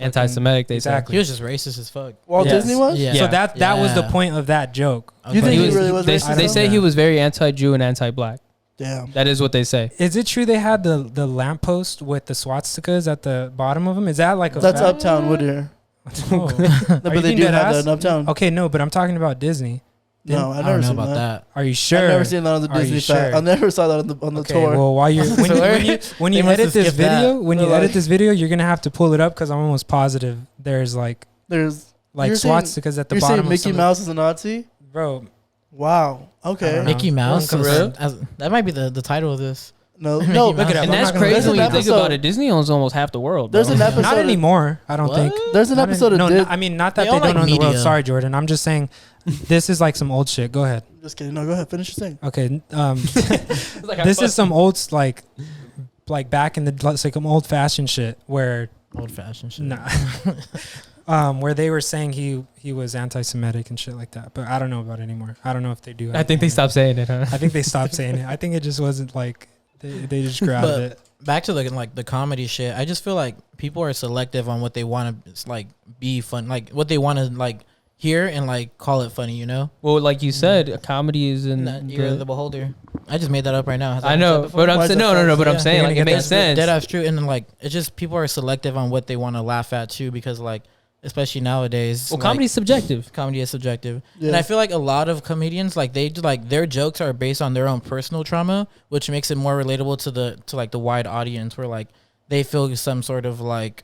Speaker 5: Anti-Semitic, they say.
Speaker 3: exactly.
Speaker 1: he was just racist as fuck.
Speaker 2: Walt
Speaker 3: Yes.
Speaker 2: Disney was.
Speaker 1: Yeah.
Speaker 3: So that was the
Speaker 1: Yeah.
Speaker 3: point of that joke.
Speaker 2: You think
Speaker 5: He
Speaker 2: he
Speaker 5: was,
Speaker 2: really was
Speaker 5: they
Speaker 2: racist?
Speaker 5: they
Speaker 3: though?
Speaker 5: say he was very anti-Jew and anti-black.
Speaker 2: Damn.
Speaker 5: That is what they say.
Speaker 3: Is it true they had the lamppost with the swastikas at the bottom of them? Is that like a
Speaker 2: That's
Speaker 3: fact?
Speaker 2: Uptown Whittier.
Speaker 3: Oh.
Speaker 2: No,
Speaker 3: Are you
Speaker 2: but they
Speaker 3: being
Speaker 2: do
Speaker 3: dead
Speaker 2: have
Speaker 3: ass?
Speaker 2: that in Uptown.
Speaker 3: Okay, no, but I'm talking about Disney.
Speaker 2: No, I've
Speaker 1: I
Speaker 2: never
Speaker 1: don't know
Speaker 2: seen
Speaker 1: about
Speaker 2: that.
Speaker 1: that.
Speaker 3: Are you sure?
Speaker 2: I've never seen that on the
Speaker 3: Are
Speaker 2: Disney
Speaker 3: you
Speaker 2: Fat.
Speaker 3: sure?
Speaker 2: I never saw that on the
Speaker 3: Okay,
Speaker 2: tour.
Speaker 3: well, while you're when you
Speaker 1: They must
Speaker 3: edit
Speaker 1: have
Speaker 3: this
Speaker 1: skipped that.
Speaker 3: video, when you
Speaker 2: They're
Speaker 3: edit
Speaker 2: like-
Speaker 3: this video, you're gonna have to pull it up because I'm almost positive there's like
Speaker 2: There's you're
Speaker 3: swastikas at the
Speaker 2: you're
Speaker 3: bottom.
Speaker 2: saying
Speaker 3: of
Speaker 2: Mickey
Speaker 3: some of-
Speaker 2: Mouse is a Nazi?
Speaker 3: bro.
Speaker 2: Wow.
Speaker 3: I
Speaker 2: Okay.
Speaker 3: don't know.
Speaker 1: Mickey Mouse.
Speaker 5: For real?
Speaker 1: That might be the title of this.
Speaker 2: No,
Speaker 1: Mickey
Speaker 2: no.
Speaker 1: Mouse.
Speaker 3: Look it up.
Speaker 5: And
Speaker 3: I'm
Speaker 5: that's
Speaker 3: not gonna
Speaker 5: crazy
Speaker 2: There's
Speaker 5: when
Speaker 2: an
Speaker 5: you think
Speaker 2: episode-
Speaker 5: about it. Disney owns almost half the world.
Speaker 2: There's
Speaker 5: bro.
Speaker 2: an episode.
Speaker 3: Not anymore. I don't
Speaker 1: What?
Speaker 3: think.
Speaker 2: There's an
Speaker 3: Not
Speaker 2: episode
Speaker 3: no,
Speaker 2: of
Speaker 3: no, I mean, not that
Speaker 1: They
Speaker 3: they,
Speaker 1: own,
Speaker 3: don't
Speaker 1: like,
Speaker 3: own the world.
Speaker 1: media.
Speaker 3: Sorry, Jordan. I'm just saying this is like some old shit. Go ahead.
Speaker 2: Just kidding. No, go ahead. Finish your thing.
Speaker 3: Okay.
Speaker 5: It's like
Speaker 3: This is some old like back in the like some old fashioned shit where
Speaker 1: Old fashioned shit.
Speaker 3: nah. Where they were saying he was anti-Semitic and shit like that, but I don't know about it anymore. I don't know if they do.
Speaker 5: I think they
Speaker 3: anymore.
Speaker 5: stopped saying it, huh?
Speaker 3: I think they stopped saying it. I think it just wasn't like they just grew out of it.
Speaker 1: Back to the comedy shit. I just feel like people are selective on what they want to like be fun, like what they want to like hear and like call it funny. You know,
Speaker 5: Well, like you said, a comedy is in
Speaker 1: ear of the beholder. I just made that up right now. Has that
Speaker 5: I
Speaker 1: been
Speaker 5: know,
Speaker 1: said before?
Speaker 5: but I'm
Speaker 2: Why is
Speaker 5: saying
Speaker 2: that
Speaker 5: no. But I'm
Speaker 1: Yeah.
Speaker 5: saying
Speaker 3: You're
Speaker 5: like
Speaker 3: gonna
Speaker 5: it
Speaker 3: get
Speaker 5: makes
Speaker 3: that
Speaker 5: sense.
Speaker 1: Dead ass true, and then like it's just people are selective on what they want to laugh at too, because like especially nowadays.
Speaker 5: Well,
Speaker 1: like,
Speaker 5: comedy is subjective.
Speaker 1: comedy is subjective,
Speaker 2: Yeah.
Speaker 1: and I feel like a lot of comedians like they do, like their jokes are based on their own personal trauma, which makes it more relatable to like the wide audience, where like they feel some sort of like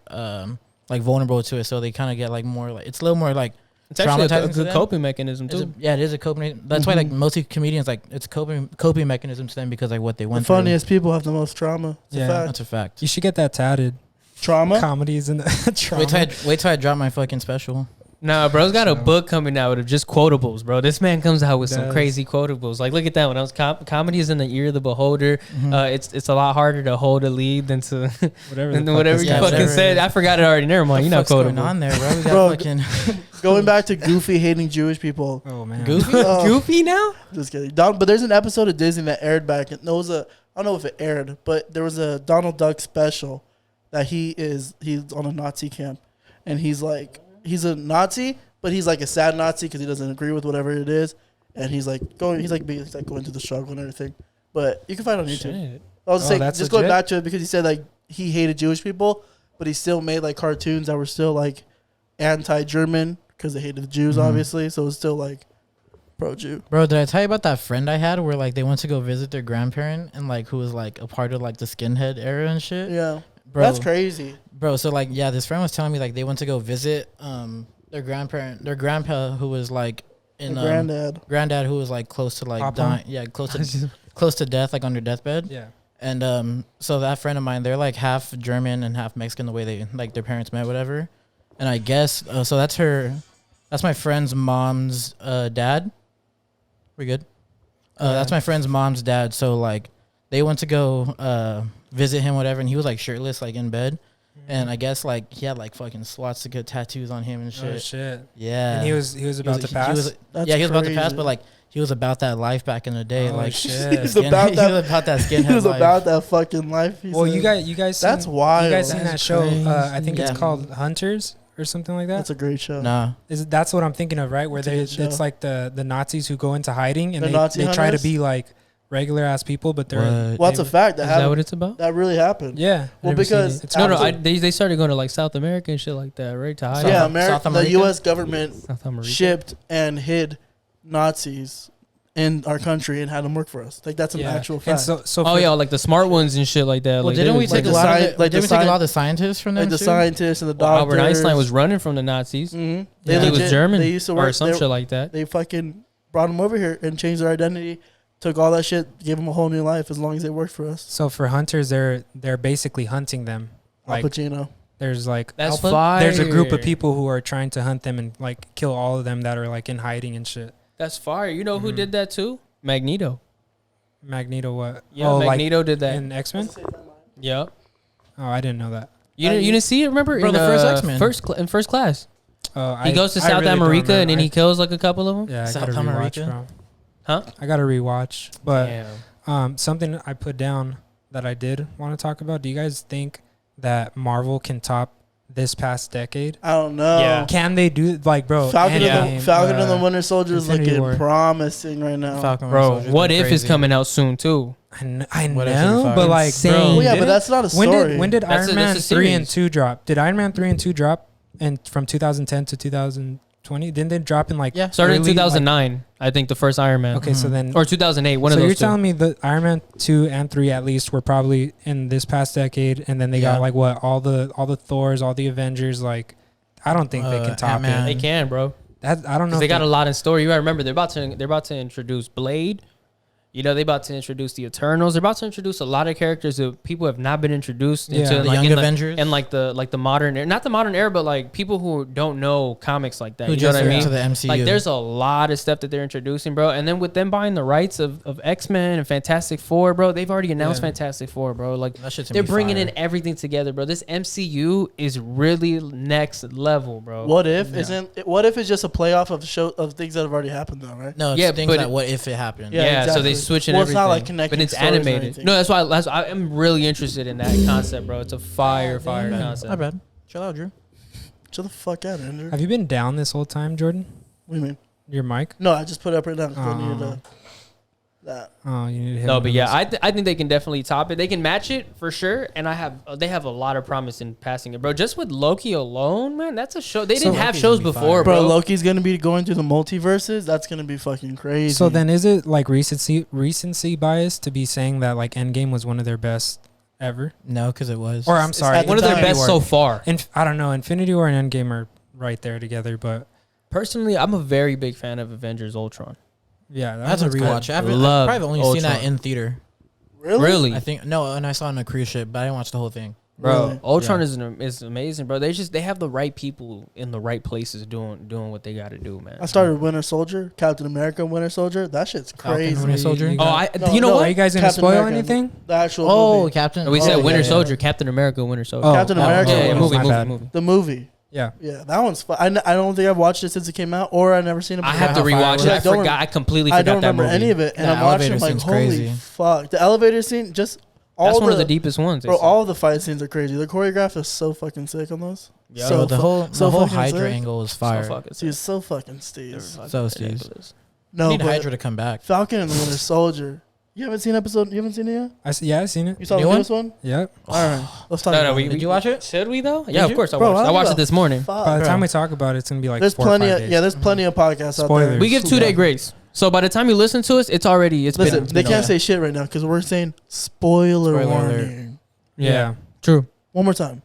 Speaker 1: vulnerable to it, so they kind of get like more like it's a little more like
Speaker 5: It's actually a
Speaker 1: traumatizing to
Speaker 5: good
Speaker 1: them.
Speaker 5: coping mechanism
Speaker 1: It's
Speaker 5: too.
Speaker 1: yeah, it is a coping. That's why like most comedians like it's a coping mechanism to them because like what they
Speaker 2: The
Speaker 1: went
Speaker 2: funniest people have the most trauma. It's
Speaker 3: Yeah.
Speaker 2: a
Speaker 1: through.
Speaker 2: fact.
Speaker 1: That's a fact.
Speaker 3: You should get that tatted.
Speaker 2: Trauma?
Speaker 3: Comedies and trauma.
Speaker 1: Wait till I drop my fucking special.
Speaker 5: Nah, bro's got a
Speaker 3: So-
Speaker 5: book coming out of just quotables, bro. This man comes out with some
Speaker 3: Does.
Speaker 5: crazy quotables. Like, look at that one. I was comedy is in the ear of the beholder.
Speaker 1: Mm-hmm.
Speaker 5: It's a lot harder to hold a lead than to
Speaker 3: whatever.
Speaker 5: than
Speaker 3: the fuck
Speaker 5: whatever
Speaker 3: this
Speaker 5: you
Speaker 1: Yeah,
Speaker 3: guy
Speaker 5: fucking
Speaker 1: whatever
Speaker 5: said.
Speaker 1: it is.
Speaker 5: I forgot it already. Never mind. You're not
Speaker 1: What's going
Speaker 5: quotable.
Speaker 1: on there, bro? We got
Speaker 2: Bro,
Speaker 1: fucking
Speaker 2: Going back to Goofy hating Jewish people.
Speaker 3: Oh man.
Speaker 1: goofy.
Speaker 2: Oh,
Speaker 5: Goofy now?
Speaker 2: Just kidding. But there's an episode of Disney that aired back. No, it was I don't know if it aired, but there was a Donald Duck special that he's on a Nazi camp, and he's a Nazi, but he's like a sad Nazi because he doesn't agree with whatever it is, and he's like going through the struggle and everything. But you can find it on YouTube.
Speaker 5: Shit.
Speaker 2: I was
Speaker 3: Oh,
Speaker 2: saying,
Speaker 3: that's
Speaker 2: just going
Speaker 3: legit?
Speaker 2: back to it because he said like he hated Jewish people, but he still made like cartoons that were still like anti-German because they hated the Jews,
Speaker 1: Mhm.
Speaker 2: obviously. So it was still like pro-Jew.
Speaker 1: Bro, did I tell you about that friend I had where like they went to go visit their grandparent and like who was like a part of like the skinhead era and shit?
Speaker 2: Yeah,
Speaker 1: Bro,
Speaker 2: that's crazy.
Speaker 1: Bro, so like yeah, this friend was telling me like they went to go visit their grandpa who was like in
Speaker 2: My
Speaker 1: granddad who was like close to like
Speaker 3: Papa?
Speaker 1: dying, yeah, close to death, like on their deathbed.
Speaker 3: Yeah.
Speaker 1: And so that friend of mine, they're like half German and half Mexican the way they like their parents met, whatever. And I guess so that's my friend's mom's dad. We good? That's my friend's mom's dad. So like they went to go visit him, whatever, and he was like shirtless, like in bed. And I guess like he had like fucking swastika tattoos on him and shit.
Speaker 3: Oh shit.
Speaker 1: Yeah.
Speaker 3: And he was about to pass.
Speaker 2: That's
Speaker 1: yeah, he was about to pass,
Speaker 2: crazy.
Speaker 1: but like he was about that life back in the day.
Speaker 3: Oh,
Speaker 1: like
Speaker 3: shit.
Speaker 2: He's about
Speaker 1: he
Speaker 2: that-
Speaker 1: was about that skinhead
Speaker 2: He was
Speaker 1: life.
Speaker 2: about that fucking life.
Speaker 3: Well, you guys.
Speaker 2: That's
Speaker 3: seen,
Speaker 2: wild.
Speaker 3: You guys seen
Speaker 1: That's
Speaker 3: that show? I think
Speaker 1: crazy.
Speaker 3: it's called Hunters or something like that.
Speaker 2: That's a great show.
Speaker 1: Nah.
Speaker 3: That's what I'm thinking of, right? Where
Speaker 2: That's a good show.
Speaker 3: it's like the Nazis who go into hiding and
Speaker 2: The Nazi
Speaker 3: they try to
Speaker 2: hunters?
Speaker 3: be like regular ass people, but they're
Speaker 2: Well, that's a fact. That
Speaker 5: Is that
Speaker 2: happened.
Speaker 5: what it's about?
Speaker 2: That really happened.
Speaker 3: yeah.
Speaker 2: Well,
Speaker 5: Never seen
Speaker 2: because
Speaker 5: it. It's no.
Speaker 2: after-
Speaker 5: They started going to like South America and shit like that, right? To hide.
Speaker 2: yeah,
Speaker 1: South
Speaker 2: America, the
Speaker 1: America?
Speaker 2: U.S. government
Speaker 5: South America.
Speaker 2: shipped and hid Nazis in our country and had them work for us. Like that's an
Speaker 3: Yeah.
Speaker 2: actual
Speaker 3: And
Speaker 2: fact.
Speaker 3: so
Speaker 5: Oh
Speaker 3: for-
Speaker 5: yeah, like the smart ones and shit like that.
Speaker 1: Well,
Speaker 5: like
Speaker 1: didn't
Speaker 5: they
Speaker 1: we
Speaker 5: was
Speaker 1: take
Speaker 2: like
Speaker 1: a
Speaker 2: the
Speaker 1: lot
Speaker 2: sci-
Speaker 1: of the,
Speaker 2: like
Speaker 1: didn't
Speaker 2: the
Speaker 1: we take a
Speaker 2: sci-
Speaker 1: lot of the scientists from them
Speaker 2: like the
Speaker 1: too?
Speaker 2: scientists and the
Speaker 5: Well,
Speaker 2: doctors.
Speaker 5: Albert Einstein was running from the Nazis.
Speaker 2: Mhm.
Speaker 3: Yeah.
Speaker 5: He was
Speaker 2: legit-
Speaker 5: German
Speaker 2: They used to
Speaker 5: or
Speaker 2: work.
Speaker 5: some
Speaker 2: They,
Speaker 5: shit like that.
Speaker 2: they fucking brought them over here and changed their identity. Took all that shit, gave them a whole new life as long as they worked for us.
Speaker 3: So for hunters, they're basically hunting them.
Speaker 2: Al
Speaker 3: Like
Speaker 2: Pacino.
Speaker 3: there's like
Speaker 5: That's fire.
Speaker 3: there's a group of people who are trying to hunt them and like kill all of them that are like in hiding and shit.
Speaker 5: That's fire. You know who
Speaker 3: Mhm.
Speaker 5: did that too? Magneto.
Speaker 3: Magneto, what?
Speaker 5: Yeah,
Speaker 3: oh,
Speaker 5: Magneto did
Speaker 3: like
Speaker 5: that.
Speaker 3: in X Men.
Speaker 5: Yep.
Speaker 3: Oh, I didn't know that.
Speaker 5: You didn't see it? Remember?
Speaker 1: Bro,
Speaker 5: in
Speaker 1: the first X-Men.
Speaker 5: in first class. He
Speaker 3: I
Speaker 5: goes to
Speaker 3: I
Speaker 5: South
Speaker 3: really don't
Speaker 5: America and then
Speaker 3: remember.
Speaker 5: he kills like a couple of them.
Speaker 3: Yeah, I
Speaker 1: South
Speaker 3: gotta rewatch,
Speaker 1: America?
Speaker 3: bro.
Speaker 5: Huh?
Speaker 3: I gotta rewatch. But
Speaker 5: Damn.
Speaker 3: something I put down that I did want to talk about. Do you guys think that Marvel can top this past decade?
Speaker 2: I don't know.
Speaker 5: Yeah.
Speaker 3: Can they do like, bro?
Speaker 2: Falcon,
Speaker 3: Endgame,
Speaker 2: and, the, Falcon and the Winter Soldier is
Speaker 3: Infinity
Speaker 2: looking
Speaker 3: War.
Speaker 2: promising right now.
Speaker 1: Falcon
Speaker 5: Bro,
Speaker 1: Soldier's
Speaker 5: What
Speaker 1: been
Speaker 5: If is
Speaker 1: crazy.
Speaker 5: coming out soon too.
Speaker 3: I
Speaker 1: What if
Speaker 3: know,
Speaker 1: 35?
Speaker 3: but like,
Speaker 5: Insane.
Speaker 3: bro,
Speaker 2: Well, yeah, but
Speaker 3: didn't-
Speaker 2: that's not a story.
Speaker 3: when did
Speaker 5: That's
Speaker 3: Iron
Speaker 5: a-
Speaker 3: Man
Speaker 5: that's a
Speaker 3: 3 and
Speaker 5: series.
Speaker 3: 2 drop? Did Iron Man 3 and 2 drop and from 2010 to 2020? Didn't they drop in like
Speaker 1: Yeah.
Speaker 5: Started in
Speaker 3: early,
Speaker 5: 2009, I think the first Iron Man.
Speaker 3: Okay, so then
Speaker 5: Or 2008, one
Speaker 3: so
Speaker 5: of those
Speaker 3: you're
Speaker 5: two.
Speaker 3: telling me that Iron Man 2 and 3 at least were probably in this past decade, and then they
Speaker 1: Yeah.
Speaker 3: got like what all the Thors, all the Avengers. Like, I don't think they can top
Speaker 1: Ant-Man.
Speaker 5: They
Speaker 3: it.
Speaker 5: can, bro.
Speaker 3: That I don't know.
Speaker 5: Because
Speaker 3: if
Speaker 5: they got a lot in store. You gotta remember, they're about to introduce Blade. You know, they about to introduce the Eternals. They're about to introduce a lot of characters that people have not been introduced
Speaker 3: Yeah.
Speaker 5: into.
Speaker 3: The
Speaker 1: The
Speaker 5: like,
Speaker 1: Young
Speaker 5: in
Speaker 1: Avengers.
Speaker 5: and like the modern era, not the modern era, but like people who don't know comics like that.
Speaker 1: Who
Speaker 5: You know
Speaker 1: just
Speaker 5: what I mean?
Speaker 1: to the MCU.
Speaker 5: Like, there's a lot of stuff that they're introducing, bro. And then with them buying the rights of X-Men and Fantastic Four, bro, they've already announced
Speaker 1: Yeah.
Speaker 5: Fantastic Four, bro. Like,
Speaker 1: That shit's gonna
Speaker 5: they're
Speaker 1: be
Speaker 5: bringing
Speaker 1: fire.
Speaker 5: in everything together, bro. This MCU is really next level, bro.
Speaker 2: What if
Speaker 1: Yeah.
Speaker 2: isn't? What if it's just a playoff of things that have already happened, though, right?
Speaker 1: No, it's
Speaker 5: Yeah,
Speaker 1: things
Speaker 5: but
Speaker 1: that
Speaker 5: it-
Speaker 1: what if it happened.
Speaker 2: Yeah,
Speaker 5: Yeah, so
Speaker 2: exactly.
Speaker 5: they switching
Speaker 2: Well, it's
Speaker 5: everything.
Speaker 2: not like connecting
Speaker 5: but it's
Speaker 2: stories or
Speaker 5: animated.
Speaker 2: anything.
Speaker 5: No, that's why I'm really interested in that concept, bro. It's a fire
Speaker 1: My
Speaker 5: concept.
Speaker 1: bad. Chill out, Drew.
Speaker 2: Chill the fuck out, Andrew.
Speaker 3: Have you been down this whole time, Jordan?
Speaker 2: What do you mean?
Speaker 3: Your mic?
Speaker 2: No, I just put it up right now because I needed
Speaker 3: Oh.
Speaker 2: that.
Speaker 3: Oh, you need to hit
Speaker 5: No,
Speaker 3: one
Speaker 5: but
Speaker 3: of
Speaker 5: yeah,
Speaker 3: those.
Speaker 5: I think they can definitely top it. They can match it for sure, and they have a lot of promise in passing it, bro. Just with Loki alone, man, that's a show. They
Speaker 3: So
Speaker 5: didn't have
Speaker 1: Loki's
Speaker 5: shows
Speaker 1: gonna be
Speaker 5: before,
Speaker 1: fire.
Speaker 2: Bro,
Speaker 5: bro.
Speaker 2: Loki's gonna be going through the multiverses. That's gonna be fucking crazy.
Speaker 3: So then, is it like recency bias to be saying that like Endgame was one of their best ever?
Speaker 1: No, because it was.
Speaker 3: Or I'm
Speaker 2: It's
Speaker 3: sorry,
Speaker 2: at the
Speaker 5: One of their
Speaker 2: time.
Speaker 5: best so far.
Speaker 3: I don't know. Infinity War and Endgame are right there together, but
Speaker 5: Personally, I'm a very big fan of Avengers Ultron.
Speaker 3: yeah,
Speaker 1: That's a
Speaker 3: one's good.
Speaker 1: rewatch. I've
Speaker 5: Love
Speaker 1: probably only seen that
Speaker 5: Ultron.
Speaker 1: in theater.
Speaker 2: really,
Speaker 1: I think no, and I saw it on a cruise ship, but I didn't watch the whole thing.
Speaker 5: Bro,
Speaker 2: Really?
Speaker 5: Ultron
Speaker 1: Yeah.
Speaker 5: is amazing, bro. They have the right people in the right places doing what they got to do, man.
Speaker 2: I started Winter Soldier, Captain America, Winter Soldier. That shit's
Speaker 1: Falcon,
Speaker 2: crazy.
Speaker 1: Winter Soldier.
Speaker 3: You
Speaker 5: Oh,
Speaker 3: got-
Speaker 2: No,
Speaker 5: you know
Speaker 2: no,
Speaker 5: what?
Speaker 3: Are you guys gonna
Speaker 2: Captain
Speaker 3: spoil
Speaker 2: America,
Speaker 3: anything?
Speaker 2: The actual
Speaker 1: Oh,
Speaker 2: movie.
Speaker 1: Captain.
Speaker 5: We said
Speaker 2: Oh,
Speaker 5: Winter
Speaker 2: yeah,
Speaker 5: Soldier, Captain America, Winter Soldier.
Speaker 3: Oh,
Speaker 2: Captain
Speaker 3: that
Speaker 2: America.
Speaker 3: one.
Speaker 5: Yeah,
Speaker 2: Oh,
Speaker 5: movie,
Speaker 3: my
Speaker 5: movie,
Speaker 3: bad.
Speaker 5: movie.
Speaker 2: The movie.
Speaker 3: Yeah.
Speaker 2: Yeah, that one's fun. I don't think I've watched it since it came out, or I've never seen it.
Speaker 5: I
Speaker 2: before.
Speaker 5: have to
Speaker 1: How fire
Speaker 5: rewatch
Speaker 1: was
Speaker 5: it.
Speaker 1: it?
Speaker 5: I
Speaker 2: I don't
Speaker 5: forgot. I completely
Speaker 2: I
Speaker 5: forgot
Speaker 2: don't
Speaker 5: that
Speaker 2: remember
Speaker 5: movie.
Speaker 2: any of it, and
Speaker 1: That
Speaker 2: I'm watching
Speaker 1: elevator
Speaker 2: like,
Speaker 1: scene's
Speaker 2: holy
Speaker 1: crazy.
Speaker 2: fuck! The elevator scene, just all
Speaker 5: That's
Speaker 2: the,
Speaker 5: one of the deepest ones. they
Speaker 2: bro.
Speaker 5: said.
Speaker 2: All of the fight scenes are crazy. The choreograph is so fucking sick on those.
Speaker 5: Yeah.
Speaker 1: So
Speaker 2: So
Speaker 1: the
Speaker 2: fu-
Speaker 1: whole
Speaker 2: so fucking
Speaker 1: Hydra
Speaker 2: sick.
Speaker 1: angle was
Speaker 5: So
Speaker 1: fire.
Speaker 5: fucking
Speaker 2: Dude,
Speaker 5: sick.
Speaker 2: so fucking steez.
Speaker 5: They're
Speaker 1: So
Speaker 5: fucking
Speaker 1: Steez.
Speaker 5: ridiculous.
Speaker 2: No,
Speaker 1: Need
Speaker 2: but
Speaker 1: Hydra to come back.
Speaker 2: Falcon and the Winter Soldier. You haven't seen episode? You haven't seen it yet?
Speaker 3: I've seen it.
Speaker 2: You saw
Speaker 1: New
Speaker 2: the
Speaker 1: one?
Speaker 2: newest one?
Speaker 3: Yep.
Speaker 2: All right, let's talk
Speaker 5: No,
Speaker 2: about
Speaker 5: no,
Speaker 2: it.
Speaker 1: Did you watch it?
Speaker 5: Should we though? Yeah, of
Speaker 1: you?
Speaker 5: course I
Speaker 2: Bro,
Speaker 5: watched.
Speaker 2: I
Speaker 5: I
Speaker 2: don't
Speaker 5: watched
Speaker 2: give
Speaker 5: it this morning.
Speaker 2: Fuck,
Speaker 3: By the
Speaker 2: bro.
Speaker 3: time we talk about it, it's gonna be like
Speaker 2: There's
Speaker 3: 4 or 5
Speaker 2: plenty of
Speaker 3: days.
Speaker 2: there's plenty of podcasts out
Speaker 3: Spoilers.
Speaker 2: there.
Speaker 5: We give 2-day grace. So by the time you listen to us, it's
Speaker 2: Listen,
Speaker 5: been.
Speaker 2: they can't say shit right now because we're saying spoiler
Speaker 1: Spoiler
Speaker 2: warning.
Speaker 3: Yeah.
Speaker 5: True.
Speaker 2: One more time.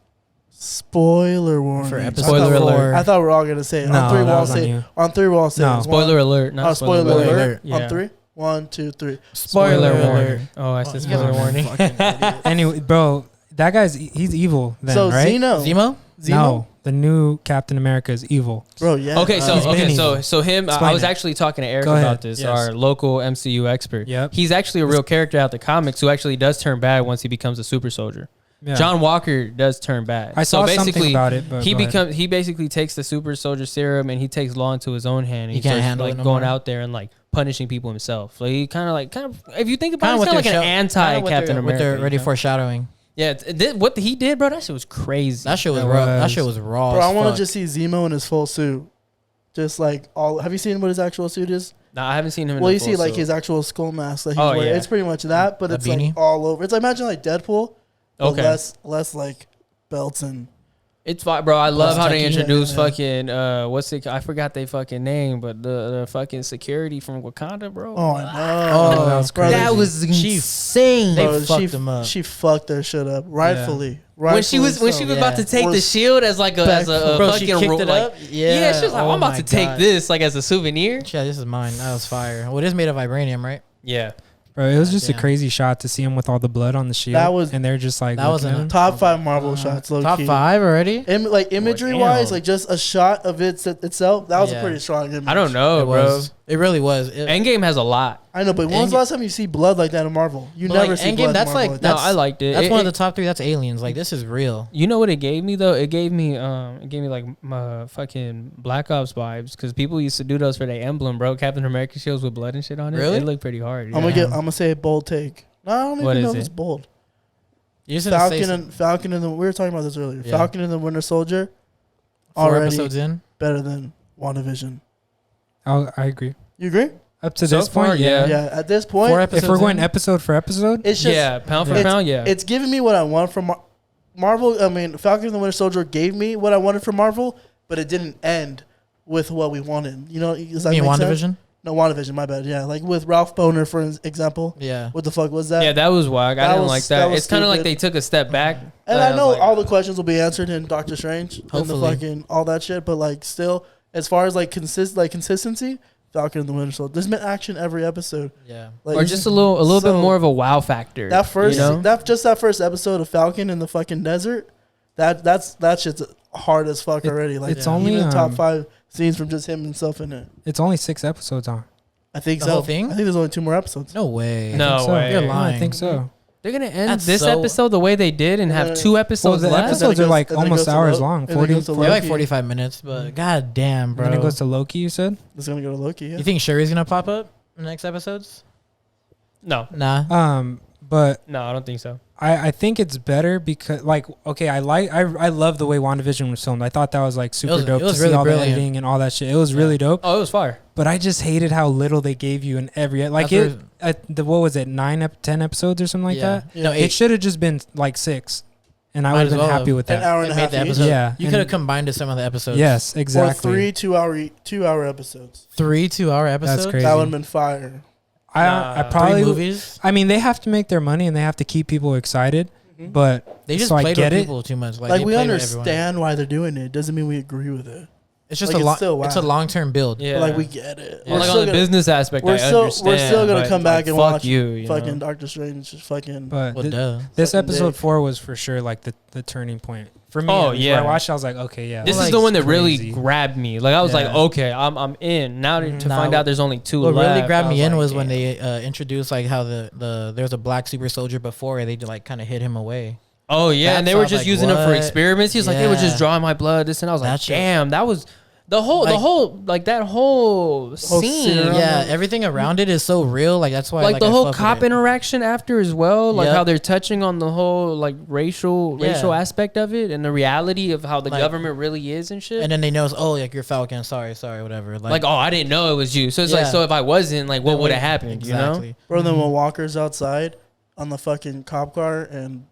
Speaker 2: Spoiler warning.
Speaker 1: For episode
Speaker 5: Spoiler alert.
Speaker 2: I thought we were all gonna say it.
Speaker 3: No,
Speaker 2: On three,
Speaker 3: that
Speaker 2: we'll all
Speaker 3: was on
Speaker 2: say
Speaker 3: you.
Speaker 2: it. On three, we'll all say
Speaker 3: No.
Speaker 2: it.
Speaker 5: Spoiler alert. Not
Speaker 2: Spoiler
Speaker 1: alert.
Speaker 2: alert.
Speaker 5: Yeah.
Speaker 2: On three. 1, 2, 3.
Speaker 5: Spoiler
Speaker 1: Spoiler
Speaker 5: warning.
Speaker 1: alert.
Speaker 5: Oh, I said
Speaker 1: You guys
Speaker 5: spoiler
Speaker 1: are
Speaker 5: warning.
Speaker 1: fucking idiots.
Speaker 3: Anyway, bro, that guy's he's evil then,
Speaker 2: So
Speaker 3: right?
Speaker 2: Zemo.
Speaker 1: Zemo?
Speaker 3: No, the new Captain America is evil.
Speaker 2: Bro, yeah.
Speaker 5: Okay, so
Speaker 3: He's been evil.
Speaker 5: him. I
Speaker 3: Explain
Speaker 5: was
Speaker 3: it.
Speaker 5: actually talking to Eric
Speaker 3: Go ahead.
Speaker 5: about this,
Speaker 3: Yes.
Speaker 5: our local MCU expert.
Speaker 3: Yep.
Speaker 5: He's actually a real character out the comics who actually does turn bad once he becomes a super soldier.
Speaker 3: Yeah.
Speaker 5: John Walker does turn bad.
Speaker 3: I saw
Speaker 5: so
Speaker 3: something
Speaker 5: basically,
Speaker 3: about it, but
Speaker 5: he basically takes the super soldier serum and he takes law into his own hand. And
Speaker 1: He
Speaker 5: he
Speaker 1: can't
Speaker 5: starts
Speaker 1: handle
Speaker 5: like
Speaker 1: it no
Speaker 5: going
Speaker 1: more?
Speaker 5: out there and like punishing people himself. Like he kind of if you think about
Speaker 1: Kinda
Speaker 5: it,
Speaker 1: what
Speaker 5: it's kind of like
Speaker 1: they're
Speaker 5: an
Speaker 1: show- kinda what
Speaker 5: anti-Captain
Speaker 1: they're-
Speaker 5: America.
Speaker 1: What they're
Speaker 5: you
Speaker 1: ready
Speaker 5: know?
Speaker 1: foreshadowing.
Speaker 5: Yeah, what he did, bro, that shit was crazy.
Speaker 1: That shit was
Speaker 3: That
Speaker 1: raw. That
Speaker 3: was-
Speaker 1: shit was raw.
Speaker 2: Bro, I
Speaker 1: as
Speaker 2: want
Speaker 1: fuck.
Speaker 2: to just see Zemo in his full suit. Just like all. Have you seen what his actual suit is?
Speaker 5: Nah, I haven't seen him.
Speaker 2: Well,
Speaker 5: in
Speaker 2: you
Speaker 5: the
Speaker 2: see
Speaker 5: full
Speaker 2: like
Speaker 5: suit.
Speaker 2: his actual skull mask that he's
Speaker 5: Oh,
Speaker 2: wearing.
Speaker 5: yeah.
Speaker 2: It's pretty much that, but
Speaker 1: A
Speaker 2: it's
Speaker 1: beanie?
Speaker 2: like all over. It's like imagine like Deadpool, but
Speaker 5: Okay.
Speaker 2: less like belts and.
Speaker 5: It's fine, bro. I love how they
Speaker 2: Kentucky,
Speaker 5: introduce
Speaker 2: yeah.
Speaker 5: fucking what's it? I forgot they fucking name, but the fucking security from Wakanda, bro.
Speaker 2: Oh, I know.
Speaker 3: Oh, that was
Speaker 2: Bro,
Speaker 3: crazy.
Speaker 5: that was
Speaker 1: She-
Speaker 5: insane.
Speaker 1: They
Speaker 2: bro,
Speaker 1: fucked him up.
Speaker 2: She fucked their shit up, rightfully.
Speaker 5: when she was
Speaker 2: so.
Speaker 5: about to take the
Speaker 2: Was
Speaker 5: shield as like a
Speaker 1: Bro, she
Speaker 5: fucking
Speaker 1: kicked it
Speaker 5: like,
Speaker 1: up.
Speaker 5: yeah, she was like,
Speaker 1: Oh
Speaker 5: I'm about
Speaker 1: my
Speaker 5: to take
Speaker 1: God.
Speaker 5: this like as a souvenir.
Speaker 1: Yeah, this is mine. That was fire. Well, it is made of vibranium, right?
Speaker 5: Yeah,
Speaker 3: Bro, it was just a
Speaker 1: Damn.
Speaker 3: crazy shot to see him with all the blood on the shield.
Speaker 2: That was-
Speaker 3: and they're just like
Speaker 1: that was
Speaker 3: looking at
Speaker 1: an-
Speaker 3: him.
Speaker 2: Top 5 Marvel shots, low
Speaker 1: Top
Speaker 2: key.
Speaker 1: 5 already.
Speaker 2: Like imagery wise,
Speaker 1: damn.
Speaker 2: like just a shot of it itself, that was a
Speaker 1: Yeah.
Speaker 2: pretty strong image.
Speaker 5: I don't know,
Speaker 1: It
Speaker 5: bro.
Speaker 1: was. It really was. It,
Speaker 5: Endgame has a lot.
Speaker 2: I know, but when was the last time you see blood like that in Marvel? You
Speaker 1: But,
Speaker 2: never
Speaker 1: like,
Speaker 2: see
Speaker 1: Endgame,
Speaker 2: blood
Speaker 1: that's
Speaker 2: in Marvel
Speaker 1: like-
Speaker 2: that.
Speaker 5: No, I liked it.
Speaker 1: that's
Speaker 5: It-
Speaker 1: one of
Speaker 5: it-
Speaker 1: the top 3. That's aliens. Like this is real.
Speaker 5: You know what it gave me though? It gave me like my fucking Black Ops vibes because people used to do those for their emblem, bro. Captain America shields with blood and shit on it.
Speaker 1: Really?
Speaker 5: It looked pretty hard.
Speaker 2: I'm
Speaker 5: yeah.
Speaker 2: gonna say a bold take. No, I don't
Speaker 5: What
Speaker 2: even know
Speaker 5: is
Speaker 2: if it's
Speaker 5: it?
Speaker 2: bold.
Speaker 1: You just didn't say
Speaker 2: Falcon and the we were talking about this earlier.
Speaker 1: Yeah.
Speaker 2: Falcon and the Winter Soldier
Speaker 1: 4
Speaker 2: already
Speaker 1: episodes in.
Speaker 2: better than WandaVision.
Speaker 3: I agree.
Speaker 2: You agree?
Speaker 3: Up to
Speaker 5: So
Speaker 3: this
Speaker 5: far,
Speaker 3: point,
Speaker 5: yeah.
Speaker 2: Yeah, at this point,
Speaker 1: 4
Speaker 3: If
Speaker 1: episodes.
Speaker 3: we're going
Speaker 1: in?
Speaker 3: episode for episode,
Speaker 2: it's just
Speaker 5: Yeah, pound for
Speaker 2: it's-
Speaker 5: pound, yeah.
Speaker 2: It's giving me what I want from Marvel. I mean, Falcon and the Winter Soldier gave me what I wanted from Marvel, but it didn't end with what we wanted. You know, does that
Speaker 1: You mean
Speaker 2: make sense?
Speaker 1: WandaVision?
Speaker 2: No, WandaVision. My bad. Yeah, like with Ralph Boner, for example.
Speaker 1: Yeah.
Speaker 2: What the fuck was that?
Speaker 5: Yeah, that was whack. I
Speaker 2: That
Speaker 5: didn't
Speaker 2: was-
Speaker 5: like
Speaker 2: that
Speaker 5: that.
Speaker 2: was
Speaker 5: It's kind of like
Speaker 2: stupid.
Speaker 5: they took a step back.
Speaker 2: And
Speaker 5: Like,
Speaker 2: I know
Speaker 5: was like,
Speaker 2: all the questions will be answered in Doctor Strange and the
Speaker 1: Hopefully.
Speaker 2: fucking all that shit. But like, still, as far as like consistency, Falcon and the Winter Soldier. There's been action every episode.
Speaker 1: Yeah.
Speaker 2: Like,
Speaker 5: or just a little
Speaker 2: so
Speaker 5: bit more of a wow factor.
Speaker 2: that first,
Speaker 5: you know?
Speaker 2: that first episode of Falcon in the fucking desert. That shit's hard as fuck already. Like
Speaker 3: it's only,
Speaker 2: even top 5 scenes from just him himself in it.
Speaker 3: it's only 6 episodes on.
Speaker 2: I think
Speaker 1: The
Speaker 2: so.
Speaker 1: whole thing?
Speaker 2: I think there's only 2 more episodes.
Speaker 1: No way.
Speaker 3: I
Speaker 5: No
Speaker 3: think so.
Speaker 5: way.
Speaker 1: You're
Speaker 3: Yeah, I
Speaker 1: lying.
Speaker 3: think so.
Speaker 5: They're gonna end
Speaker 1: That's
Speaker 5: this
Speaker 1: so-
Speaker 5: episode the way they did and have
Speaker 2: Yeah.
Speaker 5: 2
Speaker 3: Well,
Speaker 5: episodes
Speaker 3: the
Speaker 5: left.
Speaker 3: episodes are like
Speaker 2: and then it
Speaker 3: almost
Speaker 2: goes to
Speaker 3: hours
Speaker 2: Lo-
Speaker 3: long.
Speaker 2: and then it
Speaker 3: 40.
Speaker 2: goes to
Speaker 1: They're like
Speaker 2: Loki.
Speaker 1: 45 minutes, but god damn,
Speaker 3: And
Speaker 1: bro.
Speaker 3: then it goes to Loki. You said?
Speaker 2: It's gonna go to Loki. Yeah.
Speaker 1: You think Shuri's gonna pop up in the next episodes?
Speaker 5: No,
Speaker 1: Nah.
Speaker 3: But
Speaker 5: no, I don't think so.
Speaker 3: I think it's better because like okay, I love the way WandaVision was filmed. I thought that was like super
Speaker 1: was-
Speaker 3: dope
Speaker 1: it was
Speaker 3: to
Speaker 1: really
Speaker 3: see all
Speaker 1: brilliant.
Speaker 3: the editing and all that shit. It was really dope.
Speaker 5: Oh, it was fire.
Speaker 3: But I just hated how little they gave you in every like
Speaker 1: That's
Speaker 3: what was it 10 episodes or something like that.
Speaker 1: No,
Speaker 2: Yeah.
Speaker 3: It
Speaker 1: 8.
Speaker 3: should have just been like 6, and I
Speaker 1: Might
Speaker 3: would
Speaker 1: as
Speaker 3: have been
Speaker 1: well
Speaker 3: happy
Speaker 1: have.
Speaker 3: with
Speaker 2: An
Speaker 3: that.
Speaker 2: hour and a
Speaker 1: It made
Speaker 2: half.
Speaker 1: the
Speaker 2: each.
Speaker 1: episode.
Speaker 3: Yeah,
Speaker 1: You
Speaker 3: and-
Speaker 1: could have combined to some of the episodes.
Speaker 3: Yes,
Speaker 2: Or
Speaker 3: exactly.
Speaker 2: 3 2-hour episodes.
Speaker 1: 3 2-hour episodes.
Speaker 3: crazy.
Speaker 2: That would have been fire.
Speaker 3: I
Speaker 5: Nah.
Speaker 3: probably
Speaker 1: 3 movies.
Speaker 3: I mean, they have to make their money and they have to keep people excited, but
Speaker 1: They just
Speaker 3: so I
Speaker 1: played
Speaker 3: get
Speaker 1: with
Speaker 3: it.
Speaker 1: people too much.
Speaker 2: Like
Speaker 1: they
Speaker 2: we
Speaker 1: played with everyone.
Speaker 2: understand why they're doing it. Doesn't mean we agree with it.
Speaker 1: It's just
Speaker 2: like,
Speaker 1: a
Speaker 2: it's still
Speaker 1: it's a
Speaker 2: whack.
Speaker 1: long-term build.
Speaker 5: Yeah,
Speaker 2: But like we get it.
Speaker 5: Well, like on the
Speaker 2: gonna,
Speaker 5: business aspect,
Speaker 2: we're
Speaker 5: I
Speaker 2: still- we're
Speaker 5: understand.
Speaker 2: still gonna
Speaker 5: but,
Speaker 2: come back and
Speaker 5: fuck
Speaker 2: watch
Speaker 5: you
Speaker 2: fucking
Speaker 5: know?
Speaker 2: Doctor Strange. Just fucking.
Speaker 3: But
Speaker 1: Well, duh.
Speaker 3: this
Speaker 2: Sucking
Speaker 3: episode
Speaker 2: dick.
Speaker 3: 4 was for sure like the turning point for me.
Speaker 5: Oh,
Speaker 3: When
Speaker 5: yeah.
Speaker 3: I watched, I was like, okay, yeah.
Speaker 5: This
Speaker 1: Well,
Speaker 5: is
Speaker 1: like,
Speaker 5: the one that
Speaker 3: it's
Speaker 5: really
Speaker 3: crazy.
Speaker 5: grabbed me. Like I was like,
Speaker 3: Yeah.
Speaker 5: okay, I'm in. Now to
Speaker 1: Nah,
Speaker 5: find out there's only 2
Speaker 1: What
Speaker 5: left.
Speaker 1: really grabbed
Speaker 5: I
Speaker 1: me in
Speaker 5: like,
Speaker 1: was when
Speaker 5: damn.
Speaker 1: they introduced like how there was a black super soldier before they like kind of hid him away.
Speaker 5: Oh yeah, and
Speaker 1: That's
Speaker 5: they were
Speaker 1: how I was
Speaker 5: just
Speaker 1: like,
Speaker 5: using him for
Speaker 1: what?
Speaker 5: experiments. He was like, they were just
Speaker 1: Yeah.
Speaker 5: drawing my blood. This and I was like,
Speaker 1: That shit-
Speaker 5: damn, that was the whole like that whole scene.
Speaker 2: serum.
Speaker 1: Yeah, everything around it is so real. Like that's why
Speaker 5: Like the
Speaker 1: I
Speaker 5: whole
Speaker 1: fuck with
Speaker 5: cop
Speaker 1: it.
Speaker 5: interaction after as well, like
Speaker 1: Yep.
Speaker 5: how they're touching on the whole like racial
Speaker 1: Yeah.
Speaker 5: aspect of it and the reality of how the
Speaker 1: Like-
Speaker 5: government really is and shit.
Speaker 1: And then they know, oh, like you're Falcon. Sorry, whatever.
Speaker 5: like, oh, I didn't know it was you. So it's like,
Speaker 1: Yeah.
Speaker 5: so if I wasn't, like, what
Speaker 1: then
Speaker 5: would have happened?
Speaker 1: Exactly.
Speaker 5: You know?
Speaker 2: Bro, then when Walker's outside on the fucking cop car and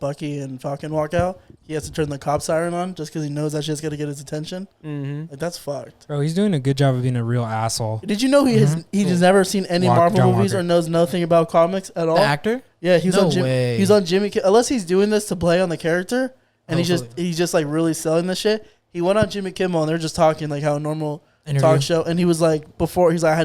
Speaker 2: Bucky and Falcon walk out, he has to turn the cop siren on just because he knows that shit's gonna get his attention.
Speaker 5: Mm-hmm.
Speaker 2: Like that's fucked.
Speaker 3: Bro, he's doing a good job of being a real asshole.
Speaker 2: Did you know he has never seen any Marvel
Speaker 3: John
Speaker 2: movies
Speaker 3: Walker.
Speaker 2: or knows nothing about comics at all?
Speaker 1: The actor?
Speaker 2: Yeah, he's
Speaker 1: No
Speaker 2: on
Speaker 1: way.
Speaker 2: he's on Jimmy. Unless he's doing this to play on the character, and
Speaker 1: Hopefully.
Speaker 2: he's just like really selling this shit. He went on Jimmy Kimmel and they're just talking like how a normal
Speaker 1: Interview.
Speaker 2: talk show, and he was like before he's like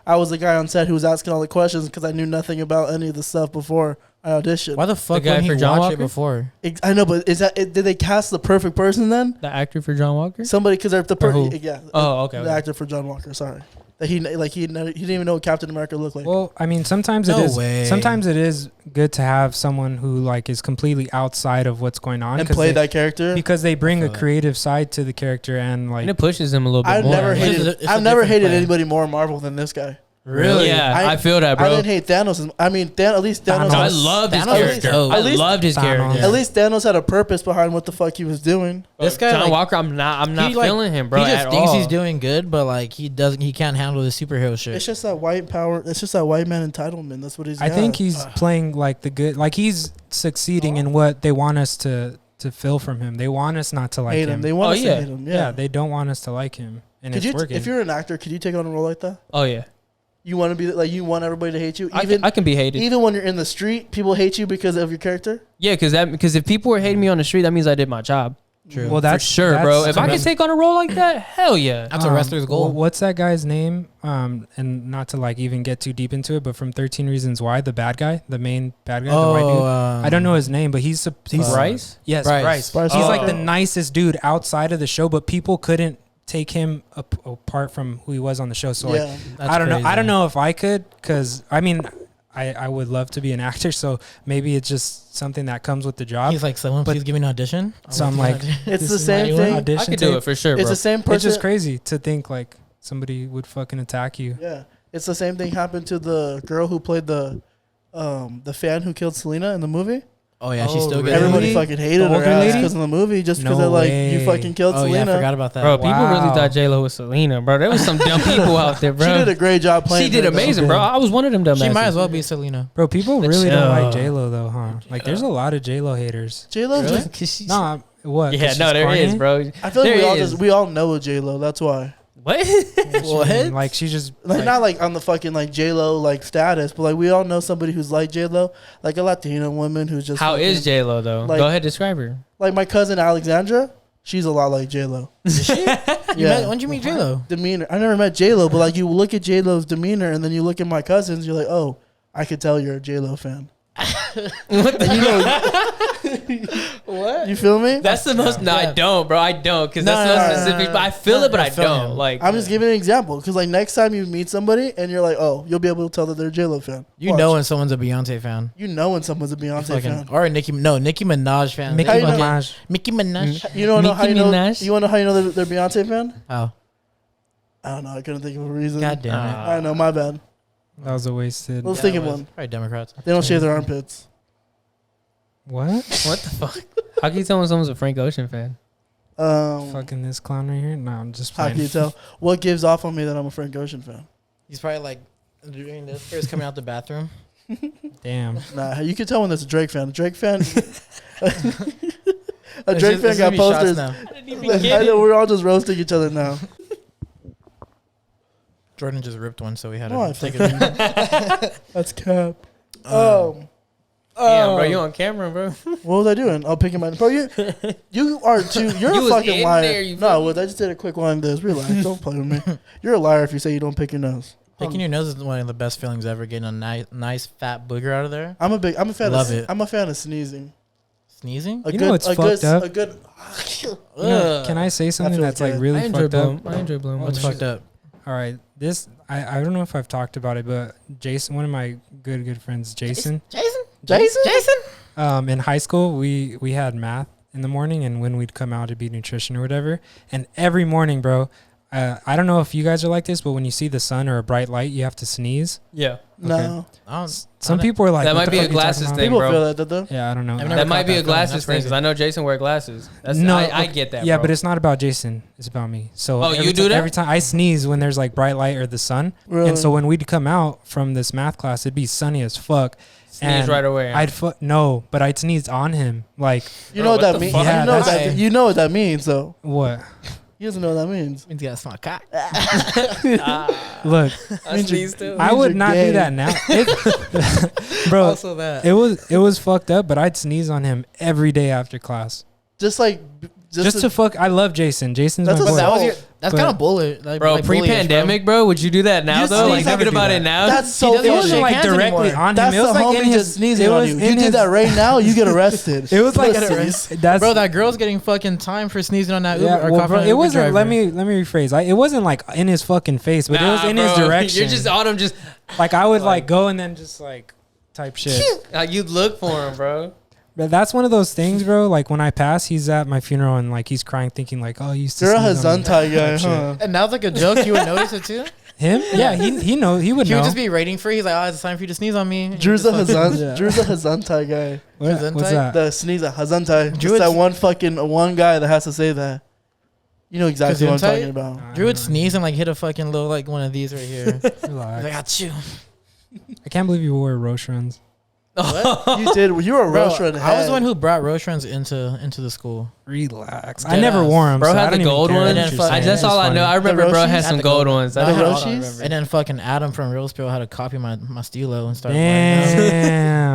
Speaker 2: I was the guy on set who was asking all the questions because I knew nothing about any of the stuff before I auditioned.
Speaker 1: Why the fuck
Speaker 5: guy
Speaker 1: wouldn't he
Speaker 5: for John
Speaker 1: watch
Speaker 5: Walker?
Speaker 1: it before?
Speaker 2: I know, but did they cast the perfect person then?
Speaker 5: The actor for John Walker?
Speaker 2: Somebody because they're the
Speaker 5: Or who?
Speaker 2: yeah.
Speaker 5: Oh, okay.
Speaker 2: The actor for John Walker. Sorry, that he didn't even know what Captain America looked like.
Speaker 3: Well, I mean, sometimes
Speaker 1: No
Speaker 3: it is.
Speaker 1: way.
Speaker 3: Sometimes it is good to have someone who like is completely outside of what's going on
Speaker 2: and
Speaker 3: 'cause
Speaker 2: play
Speaker 3: they-
Speaker 2: that character.
Speaker 3: because they bring a
Speaker 1: feel that.
Speaker 3: creative side to the character and like
Speaker 5: And it pushes him a little bit
Speaker 2: I've
Speaker 5: more.
Speaker 2: never
Speaker 1: It's
Speaker 2: hated.
Speaker 1: a- it's a
Speaker 2: I've never
Speaker 1: different
Speaker 2: hated
Speaker 1: plan.
Speaker 2: anybody more in Marvel than this guy.
Speaker 1: Really?
Speaker 5: Yeah,
Speaker 2: I-
Speaker 5: I feel that, bro.
Speaker 2: I didn't hate Thanos. I mean, at least Thanos.
Speaker 3: Thanos.
Speaker 5: I
Speaker 2: had-
Speaker 5: loved his
Speaker 1: Thanos was
Speaker 5: character.
Speaker 1: dope.
Speaker 5: I
Speaker 2: At least-
Speaker 5: loved his
Speaker 3: Thanos.
Speaker 5: character.
Speaker 1: Yeah.
Speaker 2: At least Thanos had a purpose behind what the fuck he was doing.
Speaker 1: This guy,
Speaker 5: John
Speaker 1: like,
Speaker 5: Walker, I'm not
Speaker 1: he, like,
Speaker 5: feeling him, bro.
Speaker 1: He just
Speaker 5: at
Speaker 1: thinks
Speaker 5: all.
Speaker 1: he's doing good, but like he can't handle the superhero shit.
Speaker 2: It's just that white power. It's just that white man entitlement. That's what he's.
Speaker 3: I
Speaker 2: got.
Speaker 3: think he's playing like the good, like he's succeeding in what they want us to feel from him. They want us not to like
Speaker 2: hate him.
Speaker 3: him.
Speaker 2: They want
Speaker 5: Oh,
Speaker 2: us
Speaker 5: yeah.
Speaker 2: to hate him.
Speaker 3: yeah.
Speaker 2: Yeah.
Speaker 3: they don't want us to like him, and
Speaker 2: Could
Speaker 3: it's
Speaker 2: you,
Speaker 3: working.
Speaker 2: if you're an actor, could you take on a role like that?
Speaker 5: Oh yeah,
Speaker 2: You want to be like you want everybody to hate you,
Speaker 5: I
Speaker 2: even
Speaker 5: can be hated.
Speaker 2: even when you're in the street, people hate you because of your character.
Speaker 5: Yeah, because if people were hating me on the street, that means I did my job.
Speaker 1: True.
Speaker 3: well,
Speaker 5: For
Speaker 3: that's
Speaker 5: sure,
Speaker 3: that's-
Speaker 5: bro. If I
Speaker 1: that's-
Speaker 5: could take on a role like that, hell yeah.
Speaker 1: That's a wrestler's goal.
Speaker 3: What's that guy's name? And not to like even get too deep into it, but from 13 Reasons Why, the bad guy, the main bad guy, the white dude. I don't know his name, but he's
Speaker 5: Bryce?
Speaker 3: Yes,
Speaker 1: Bryce.
Speaker 3: Bryce.
Speaker 2: Bryce
Speaker 3: He's like
Speaker 2: Walker.
Speaker 3: the nicest dude outside of the show, but people couldn't take him apart from who he was on the show. So like,
Speaker 2: Yeah,
Speaker 1: That's
Speaker 3: I don't know. I
Speaker 1: crazy.
Speaker 3: don't know if I could, because I mean, I would love to be an actor. So maybe it's just something that comes with the job.
Speaker 1: He's like, someone
Speaker 3: But-
Speaker 1: please give me an audition.
Speaker 3: So I'm like,
Speaker 2: it's
Speaker 3: this
Speaker 2: the
Speaker 3: is
Speaker 2: same
Speaker 3: my
Speaker 2: thing.
Speaker 3: audition
Speaker 5: I could do
Speaker 3: tape.
Speaker 5: it for sure,
Speaker 2: It's
Speaker 5: bro.
Speaker 2: the same
Speaker 3: It's
Speaker 2: person.
Speaker 3: just crazy to think like somebody would fucking attack you.
Speaker 2: Yeah, it's the same thing happened to the girl who played the fan who killed Selena in the movie.
Speaker 1: Oh yeah, she's
Speaker 3: Oh,
Speaker 1: still
Speaker 3: really?
Speaker 1: getting.
Speaker 2: Everybody fucking hated
Speaker 3: The
Speaker 2: her
Speaker 3: older
Speaker 2: ass
Speaker 3: lady?
Speaker 2: because of the movie, just because
Speaker 3: No
Speaker 2: they're like, you
Speaker 3: way.
Speaker 2: fucking killed
Speaker 1: Oh yeah, I
Speaker 2: Selena.
Speaker 1: forgot about that.
Speaker 5: Bro, people really
Speaker 3: Wow.
Speaker 5: thought J Lo was Selena, bro. There was some dumb people out there, bro.
Speaker 2: She did a great job playing.
Speaker 5: She did
Speaker 2: her, though.
Speaker 5: amazing, bro. I was one of them dumb.
Speaker 1: She might as well be Selena.
Speaker 3: Bro, people
Speaker 5: But
Speaker 3: really don't like
Speaker 5: chill.
Speaker 3: J Lo though, huh? Like, there's a lot of J Lo haters.
Speaker 2: J Lo
Speaker 1: Really?
Speaker 2: just.
Speaker 3: Nah, what?
Speaker 5: Yeah,
Speaker 3: 'Cause
Speaker 5: no,
Speaker 3: she's
Speaker 5: there
Speaker 3: corny?
Speaker 5: is, bro.
Speaker 2: I feel like
Speaker 5: There
Speaker 2: we all know a J Lo. That's why.
Speaker 5: What?
Speaker 3: What? Like, she's just
Speaker 2: Like, not like on the fucking like J Lo like status, but like we all know somebody who's like J Lo, like a Latina woman who's just.
Speaker 5: How
Speaker 2: fucking-
Speaker 5: is J Lo though?
Speaker 2: like-
Speaker 5: Go ahead, describe her.
Speaker 2: Like my cousin Alexandra, she's a lot like J Lo.
Speaker 1: When'd you meet J Lo?
Speaker 2: Demeanor. I never met J Lo, but like you look at J Lo's demeanor, and then you look at my cousins, you're like, oh, I could tell you're a J Lo fan.
Speaker 5: What
Speaker 2: And you know,
Speaker 5: What?
Speaker 2: you feel me?
Speaker 5: That's the most. No, I
Speaker 1: Yeah.
Speaker 5: don't, bro. I don't, because
Speaker 1: No,
Speaker 5: that's
Speaker 1: no,
Speaker 5: so
Speaker 1: no, no,
Speaker 5: specific.
Speaker 1: no,
Speaker 5: But I feel it, but
Speaker 1: no,
Speaker 5: I
Speaker 1: I feel
Speaker 5: don't.
Speaker 1: him.
Speaker 5: Like,
Speaker 2: I'm just giving an example because like next time you meet somebody and you're like, oh, you'll be able to tell that they're a J Lo fan.
Speaker 1: You
Speaker 2: Watch.
Speaker 1: know when someone's a Beyonce fan.
Speaker 2: You know when someone's a Beyonce fan.
Speaker 1: Or a Nicki Minaj fan.
Speaker 3: Nicki
Speaker 2: How you know?
Speaker 3: Minaj.
Speaker 1: Nicki Minaj.
Speaker 2: You don't know how you
Speaker 5: Nicki
Speaker 2: know.
Speaker 5: Minaj?
Speaker 2: You want to know how you know they're Beyonce fan?
Speaker 1: Oh,
Speaker 2: I don't know. I couldn't think of a reason.
Speaker 1: god damn it.
Speaker 2: I know. My bad.
Speaker 3: That was a wasted.
Speaker 2: Let's
Speaker 1: Yeah,
Speaker 2: think
Speaker 1: it
Speaker 2: of
Speaker 1: was.
Speaker 2: one.
Speaker 1: Probably Democrats.
Speaker 2: They don't shave their armpits.
Speaker 3: What?
Speaker 5: what the fuck? How can you tell when someone's a Frank Ocean fan?
Speaker 3: Fucking this clown right here? No, I'm just
Speaker 2: How
Speaker 3: playing.
Speaker 2: can you tell? What gives off on me that I'm a Frank Ocean fan?
Speaker 1: He's probably like doing this first coming out the bathroom.
Speaker 3: Damn.
Speaker 2: Nah, you can tell when there's a Drake fan. A Drake fan. a
Speaker 1: There's
Speaker 2: Drake fan
Speaker 1: just-
Speaker 2: got
Speaker 1: there's gonna be shots
Speaker 2: posters.
Speaker 1: now.
Speaker 2: I know we're all just roasting each other now.
Speaker 1: Jordan just ripped one, so we had
Speaker 2: No, I
Speaker 1: to take
Speaker 2: fucking-
Speaker 1: it.
Speaker 2: That's cap.
Speaker 5: Damn, bro, you on camera, bro?
Speaker 2: What was I doing? Oh, picking my bro. You are too. You're
Speaker 5: You
Speaker 2: a
Speaker 5: was
Speaker 2: fucking
Speaker 5: in
Speaker 2: liar.
Speaker 5: there, you
Speaker 2: No,
Speaker 5: feel me?
Speaker 2: I just did a quick one. This relax. Don't play with me. You're a liar if you say you don't pick your nose.
Speaker 1: Picking your nose is one of the best feelings ever. Getting a nice fat booger out of there.
Speaker 2: I'm a fan.
Speaker 1: Love it.
Speaker 2: I'm a fan of sneezing.
Speaker 1: Sneezing.
Speaker 2: A
Speaker 3: You
Speaker 2: good,
Speaker 3: know what's
Speaker 2: a
Speaker 3: fucked
Speaker 2: good,
Speaker 3: up?
Speaker 2: a good.
Speaker 3: You know, can I say something
Speaker 2: feels
Speaker 3: that's like
Speaker 2: good.
Speaker 3: really
Speaker 5: I enjoy
Speaker 3: fucked
Speaker 5: blowing.
Speaker 3: up?
Speaker 5: I enjoy blowing.
Speaker 1: What's
Speaker 5: my
Speaker 1: fucked up?
Speaker 3: All right, this I don't know if I've talked about it, but Jason, one of my good friends, Jason.
Speaker 2: Jason.
Speaker 3: In high school, we had math in the morning, and when we'd come out to be nutrition or whatever, and every morning, bro. I don't know if you guys are like this, but when you see the sun or a bright light, you have to sneeze.
Speaker 5: Yeah,
Speaker 2: No,
Speaker 3: Some people are like,
Speaker 5: That
Speaker 3: "What
Speaker 5: might
Speaker 3: the
Speaker 5: be
Speaker 3: fuck
Speaker 5: a
Speaker 3: you
Speaker 5: glasses
Speaker 3: talking about?"
Speaker 5: thing,
Speaker 2: people
Speaker 5: bro.
Speaker 2: feel that though.
Speaker 3: Yeah, I don't know.
Speaker 1: I've never
Speaker 5: that might
Speaker 1: caught
Speaker 5: be a
Speaker 1: that feeling.
Speaker 5: glasses
Speaker 1: That's
Speaker 5: thing because
Speaker 1: crazy.
Speaker 5: I know Jason wear glasses. That's,
Speaker 3: No,
Speaker 5: I get that.
Speaker 3: Yeah,
Speaker 5: bro.
Speaker 3: but it's not about Jason. It's about me. So
Speaker 5: Oh,
Speaker 3: every
Speaker 5: you do that?
Speaker 3: every time I sneeze when there's like bright light or the sun,
Speaker 2: Really?
Speaker 3: and so when we'd come out from this math class, it'd be sunny as fuck.
Speaker 5: Sneeze
Speaker 3: and
Speaker 5: right away.
Speaker 3: no, but I'd sneeze on him. Like
Speaker 2: You
Speaker 5: Bro,
Speaker 2: know what
Speaker 5: what
Speaker 2: that
Speaker 5: the
Speaker 2: means.
Speaker 5: fuck?
Speaker 3: Yeah, that's-
Speaker 2: You know what that means. So
Speaker 3: what?
Speaker 2: he doesn't know what that means.
Speaker 1: Means you got a small cock.
Speaker 3: Look,
Speaker 5: I sneeze too.
Speaker 3: I would
Speaker 2: you're
Speaker 3: not
Speaker 2: gay.
Speaker 3: do that now, bro.
Speaker 1: Also that.
Speaker 3: It was fucked up, but I'd sneeze on him every day after class.
Speaker 2: Just like
Speaker 3: Just to fuck. I love Jason. Jason's
Speaker 2: That's
Speaker 3: my
Speaker 2: a
Speaker 3: boy.
Speaker 1: That was
Speaker 2: Oh,
Speaker 1: your. That's
Speaker 3: but-
Speaker 1: kind of bullet, like,
Speaker 5: Bro,
Speaker 1: like bullish,
Speaker 5: pre-pandemic, bro, would you do that now
Speaker 2: You
Speaker 5: though?
Speaker 2: sneeze,
Speaker 5: Like
Speaker 3: never
Speaker 5: thinking
Speaker 3: do
Speaker 5: about
Speaker 3: that.
Speaker 5: it now.
Speaker 2: That's so.
Speaker 1: He doesn't
Speaker 3: It
Speaker 1: even
Speaker 3: wasn't
Speaker 1: shake
Speaker 3: like
Speaker 1: hands
Speaker 3: directly
Speaker 1: anymore.
Speaker 3: on him.
Speaker 2: That's
Speaker 3: It was
Speaker 2: the
Speaker 3: like
Speaker 2: homie
Speaker 3: in his.
Speaker 2: just sneezing
Speaker 3: it
Speaker 2: on
Speaker 3: was
Speaker 2: you.
Speaker 3: in
Speaker 2: You
Speaker 3: his,
Speaker 2: did that right now, you get arrested.
Speaker 3: It was like
Speaker 2: Pussies.
Speaker 3: that's
Speaker 1: Bro, that girl's getting fucking time for sneezing on that Uber.
Speaker 3: yeah.
Speaker 1: or
Speaker 3: Well,
Speaker 1: coughing
Speaker 3: bro,
Speaker 1: on an
Speaker 3: it
Speaker 1: Uber
Speaker 3: wasn't. Let
Speaker 1: driver.
Speaker 3: me rephrase. It wasn't like in his fucking face, but it was in his
Speaker 5: bro,
Speaker 3: direction.
Speaker 5: You're just on him, just
Speaker 3: like I would like go and then just like type shit.
Speaker 5: you'd look for him, bro.
Speaker 3: But that's one of those things, bro. Like when I pass, he's at my funeral and like he's crying, thinking like, "Oh, you used to."
Speaker 2: You're a
Speaker 3: sneeze on me."
Speaker 2: Hazantai guy,
Speaker 3: Type shit.
Speaker 2: huh?
Speaker 1: And that was like a joke. You would notice it too.
Speaker 3: Him? Yeah, he know. He would
Speaker 1: He
Speaker 3: know.
Speaker 1: would just be waiting for. He's like, "Oh, it's time for you to sneeze on me." And
Speaker 2: Drew's
Speaker 1: you
Speaker 2: a
Speaker 1: just fucking-
Speaker 2: Hazan.
Speaker 3: Yeah.
Speaker 2: Drew's a Hazantai guy.
Speaker 3: What's
Speaker 1: Gesundheit?
Speaker 3: that?
Speaker 2: The sneezer Hazantai.
Speaker 1: Drew,
Speaker 2: Just that
Speaker 1: it's-
Speaker 2: one guy that has to say that. You know exactly what I'm
Speaker 1: Gesundheit?
Speaker 2: talking about.
Speaker 3: I
Speaker 1: Drew would
Speaker 3: don't know.
Speaker 1: sneeze and like hit a fucking little like one of these right here. He's like,
Speaker 3: Relax.
Speaker 1: "Achoo."
Speaker 3: I can't believe you wore Roche runs.
Speaker 2: You did. You were a
Speaker 1: Bro,
Speaker 2: roast run
Speaker 1: I was the one
Speaker 2: head.
Speaker 1: who brought Roshrans into the school.
Speaker 3: Relax. I
Speaker 1: Dead
Speaker 3: never
Speaker 1: ass.
Speaker 3: wore them.
Speaker 5: Bro
Speaker 3: so I
Speaker 5: had
Speaker 3: don't
Speaker 5: the
Speaker 3: even
Speaker 5: gold
Speaker 3: care
Speaker 5: one.
Speaker 3: what
Speaker 1: And
Speaker 3: you're
Speaker 1: then
Speaker 3: saying.
Speaker 5: That's all I
Speaker 3: It's
Speaker 5: know. I
Speaker 3: funny.
Speaker 5: remember
Speaker 2: The
Speaker 5: bro
Speaker 2: Roshis?
Speaker 5: had some
Speaker 1: Had the
Speaker 5: gold
Speaker 1: gold-
Speaker 5: ones.
Speaker 2: The
Speaker 5: That's all I
Speaker 2: Roshis?
Speaker 5: remember.
Speaker 1: And then fucking Adam from Real Spill had to copy my stilo and start wearing them.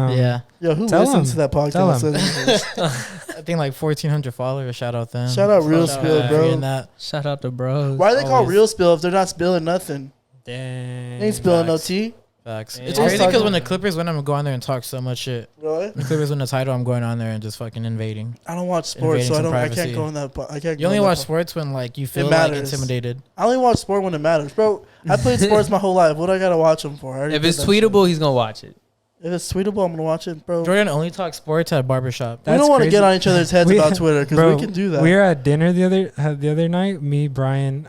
Speaker 3: Damn.
Speaker 1: Yeah,
Speaker 2: Yo, who
Speaker 3: Tell
Speaker 2: listens
Speaker 3: him.
Speaker 2: to that
Speaker 3: Tell
Speaker 2: podcast?
Speaker 1: I think like 1,400 followers. Shout out them.
Speaker 2: Shout out Real
Speaker 1: Shout
Speaker 2: Spill,
Speaker 1: out
Speaker 2: bro.
Speaker 1: Free and that.
Speaker 5: Shout out to bros.
Speaker 2: Why are they called
Speaker 1: Always.
Speaker 2: real spill if they're not spilling nothing?
Speaker 3: Damn.
Speaker 2: They ain't spilling no
Speaker 1: Facts.
Speaker 2: tea.
Speaker 1: Facts.
Speaker 5: Yeah.
Speaker 1: It's
Speaker 5: I was
Speaker 1: crazy because
Speaker 2: talking-
Speaker 1: when the Clippers win, I'm going on there and talk so much shit.
Speaker 2: Really?
Speaker 1: The Clippers win the title, I'm going on there and just fucking invading.
Speaker 2: I don't watch sports,
Speaker 1: Invading
Speaker 2: so I
Speaker 1: some
Speaker 2: don't. I
Speaker 1: privacy.
Speaker 2: can't go in that. I can't.
Speaker 1: You
Speaker 2: go
Speaker 1: only
Speaker 2: in that
Speaker 1: watch
Speaker 2: po-
Speaker 1: sports when like you feel like
Speaker 2: matters.
Speaker 1: intimidated.
Speaker 2: I only watch sport when it matters, bro. I played sports my whole life. What do I gotta watch them for? I already
Speaker 5: If
Speaker 2: did
Speaker 5: it's
Speaker 2: that
Speaker 5: tweetable, he's gonna watch it.
Speaker 2: shit. If it's tweetable, I'm gonna watch it, bro.
Speaker 1: Jordan only talks sports at a barbershop.
Speaker 2: We don't want to get on each other's heads
Speaker 3: We-
Speaker 2: about Twitter because
Speaker 3: Bro,
Speaker 2: we can do that.
Speaker 3: We were at dinner the other night. Me, Brian,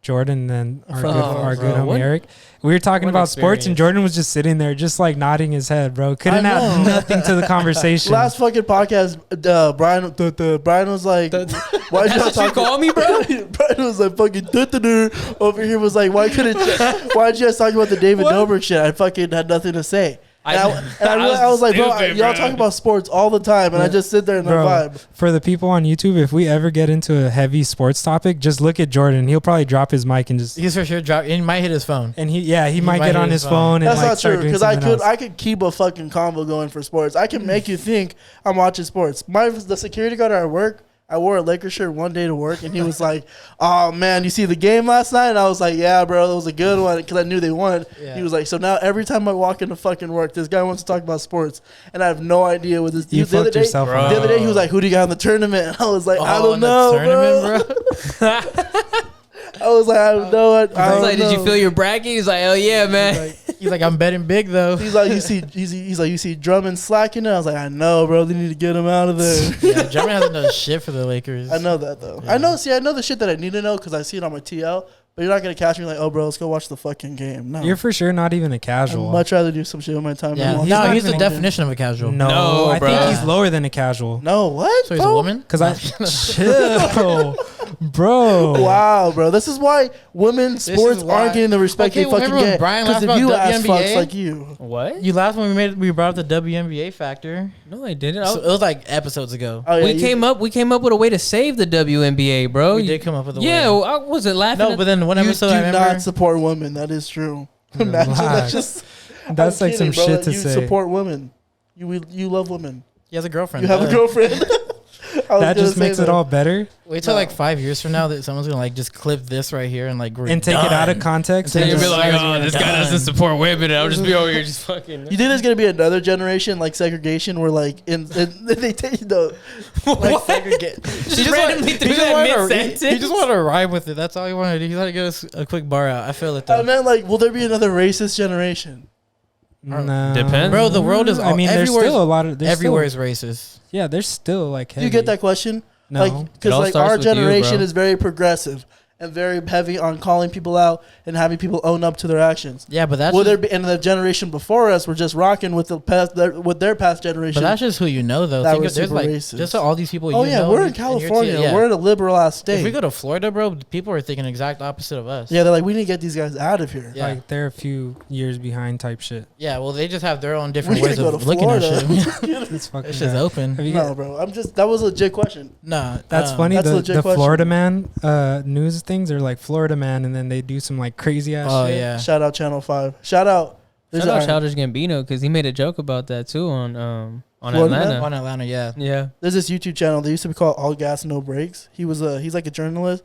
Speaker 3: Jordan and our good,
Speaker 2: Oh,
Speaker 3: our
Speaker 5: bro.
Speaker 3: good homie
Speaker 5: What-
Speaker 3: Eric. We were talking
Speaker 5: what an
Speaker 3: about sports, and
Speaker 5: experience.
Speaker 3: Jordan was just sitting there, just like nodding his head, bro. Couldn't
Speaker 2: I
Speaker 3: add
Speaker 2: know.
Speaker 3: nothing to the conversation.
Speaker 2: Last fucking podcast, Brian was like, "Why
Speaker 5: That's
Speaker 2: you
Speaker 5: what you
Speaker 2: talk
Speaker 5: call me, bro?
Speaker 2: Brian was like, "Fucking over here." Was like, "Why couldn't? Why did you guys talk about the David Dobrik shit?" I fucking had nothing to say. I was like, bro,
Speaker 5: stupid,
Speaker 2: y'all
Speaker 5: bro.
Speaker 2: talk about sports all the time, and I just sit there and I
Speaker 3: Bro,
Speaker 2: vibe.
Speaker 3: for the people on YouTube, if we ever get into a heavy sports topic, just look at Jordan. He'll probably drop his mic and just.
Speaker 1: He's for sure drop. He might hit his phone.
Speaker 3: And he might
Speaker 1: might
Speaker 3: get on
Speaker 1: hit
Speaker 3: his
Speaker 1: his
Speaker 3: phone and
Speaker 2: That's
Speaker 3: like
Speaker 2: not
Speaker 3: start
Speaker 2: true
Speaker 3: doing
Speaker 2: because I
Speaker 3: something else.
Speaker 2: could keep a fucking convo going for sports. I can make you think I'm watching sports. The security guard at work, I wore a Lakers shirt one day to work, and he was like, "Oh man, you see the game last night?" And I was like, "Yeah, bro, that was a good one," because I knew they won.
Speaker 1: Yeah.
Speaker 2: He was like, "So now every time I walk into fucking work, this guy wants to talk about sports, and I have no idea what this."
Speaker 3: You
Speaker 2: the other
Speaker 3: fucked
Speaker 2: day,
Speaker 3: yourself
Speaker 5: Bro.
Speaker 3: up.
Speaker 2: the other day, he was like, "Who do you got in the tournament?" And I was like, "I don't
Speaker 1: in the
Speaker 2: know,
Speaker 1: tournament,
Speaker 2: bro." I was like, "I don't know. I
Speaker 5: I was
Speaker 2: don't
Speaker 5: like, did you
Speaker 2: know."
Speaker 5: feel your bracket? He's like, oh yeah, man.
Speaker 1: He's like, I'm betting big though.
Speaker 2: He's like, he's like, you see Drummond slacking it. I was like, I know, bro. They need to get him out of there.
Speaker 1: Yeah, Drummond hasn't done shit for the Lakers.
Speaker 2: I know that though.
Speaker 1: Yeah.
Speaker 2: I know the shit that I need to know because I see it on my TL. But you're not gonna catch me like, oh, bro, let's go watch the fucking game. No,
Speaker 3: You're for sure not even a
Speaker 2: I'd
Speaker 3: casual.
Speaker 2: much rather do some shit with my time.
Speaker 1: Yeah,
Speaker 2: than watch
Speaker 1: no,
Speaker 2: the
Speaker 1: he's the
Speaker 2: fucking
Speaker 1: definition of a casual.
Speaker 3: No,
Speaker 5: No,
Speaker 3: I
Speaker 5: bro.
Speaker 3: think he's lower than a casual.
Speaker 2: game. No, what?
Speaker 1: So he's
Speaker 2: bro?
Speaker 1: a woman.
Speaker 3: Because I chill, bro.
Speaker 2: Wow, bro. This is why women's
Speaker 1: This
Speaker 2: sports
Speaker 1: is why-
Speaker 2: aren't getting the respect
Speaker 1: Okay,
Speaker 2: they fucking
Speaker 1: remember when
Speaker 2: get.
Speaker 1: Brian
Speaker 2: Because
Speaker 1: laughed
Speaker 2: of you
Speaker 1: about
Speaker 2: ass
Speaker 1: WNBA?
Speaker 2: fucks like you.
Speaker 5: What?
Speaker 1: You laughed when we brought up the WNBA factor.
Speaker 5: No, I didn't.
Speaker 1: So it was like episodes ago.
Speaker 2: Oh, yeah,
Speaker 5: we came up with a way to save the WNBA, bro.
Speaker 1: We did come up with a
Speaker 5: Yeah,
Speaker 1: way.
Speaker 5: I wasn't laughing.
Speaker 1: No, but then one
Speaker 2: You
Speaker 1: episode
Speaker 2: do
Speaker 1: I remember.
Speaker 2: not support women. That is true. Imagine that.
Speaker 3: Relax.
Speaker 2: Just
Speaker 3: That's
Speaker 2: I'm
Speaker 3: like some
Speaker 2: kidding, bro.
Speaker 3: shit to
Speaker 2: You
Speaker 3: say.
Speaker 2: support women. You love women.
Speaker 1: He has a girlfriend.
Speaker 2: You have a
Speaker 1: duh.
Speaker 2: girlfriend. I was
Speaker 3: That
Speaker 2: gonna
Speaker 3: just
Speaker 2: say
Speaker 3: makes it
Speaker 2: that.
Speaker 3: all better.
Speaker 1: Wait till
Speaker 2: No.
Speaker 1: like 5 years from now that someone's gonna like just clip this right here and like
Speaker 3: And take it out of context.
Speaker 1: And
Speaker 3: And
Speaker 1: take
Speaker 5: you'll
Speaker 1: it
Speaker 5: be
Speaker 3: just,
Speaker 1: just-
Speaker 5: like, oh, this guy doesn't support women, and I'll just be over here just fucking.
Speaker 2: You think there's gonna be another generation like segregation where like in they take the
Speaker 1: like segregate.
Speaker 5: She just randomly threw that mid-sentence.
Speaker 1: He just wanted to rhyme with it. That's all he wanted to do. He wanted to get us a quick bar out. I feel it though.
Speaker 2: I meant like will there be another racist generation?
Speaker 3: nah.
Speaker 5: Depends.
Speaker 1: Bro, the world is
Speaker 3: I mean, there's
Speaker 1: everywhere.
Speaker 3: still a lot of. There's
Speaker 1: Everywhere
Speaker 3: still,
Speaker 1: is racist.
Speaker 3: yeah, there's still like.
Speaker 2: Do you get that question?
Speaker 3: No.
Speaker 2: Like because
Speaker 5: It all
Speaker 2: like
Speaker 5: starts
Speaker 2: our
Speaker 5: with you,
Speaker 2: generation
Speaker 5: bro.
Speaker 2: is very progressive and very heavy on calling people out and having people own up to their actions.
Speaker 1: Yeah, but that's
Speaker 2: Will there
Speaker 1: just,
Speaker 2: be and the generation before us were just rocking with the past with their past
Speaker 1: but
Speaker 2: generation?
Speaker 1: that's just who you know though.
Speaker 2: That
Speaker 1: Think
Speaker 2: was
Speaker 1: of, there's
Speaker 2: super
Speaker 1: like
Speaker 2: racist.
Speaker 1: just all these people.
Speaker 2: Oh
Speaker 1: you
Speaker 2: yeah,
Speaker 1: know
Speaker 2: we're in
Speaker 1: and your
Speaker 2: California.
Speaker 1: yeah.
Speaker 2: We're in a liberal ass state.
Speaker 1: If we go to Florida, bro, people are thinking exact opposite of us.
Speaker 2: Yeah, they're like, we need to get these guys out of here.
Speaker 1: Yeah.
Speaker 3: Like they're a few years behind type shit.
Speaker 1: Yeah, well, they just have their own
Speaker 2: We
Speaker 1: different
Speaker 2: need
Speaker 1: ways
Speaker 2: to go
Speaker 1: of
Speaker 2: to
Speaker 1: looking
Speaker 2: Florida.
Speaker 1: at shit.
Speaker 3: It's fucking.
Speaker 1: It's just open.
Speaker 3: Have you
Speaker 2: No, bro. That was a legit question.
Speaker 1: Nah,
Speaker 3: That's funny.
Speaker 2: That's a
Speaker 3: The
Speaker 2: legit question.
Speaker 3: Florida Man news things are like Florida Man, and then they do some like crazy ass
Speaker 1: Oh
Speaker 3: shit.
Speaker 1: yeah.
Speaker 2: Shout out Channel 5. Shout out.
Speaker 5: Shout out Childish Gambino because he made a joke about that too on
Speaker 2: Florida
Speaker 5: Atlanta.
Speaker 1: On Atlanta, yeah.
Speaker 5: Yeah.
Speaker 2: There's this YouTube channel. They used to be called All Gas No Breaks. He's like a journalist.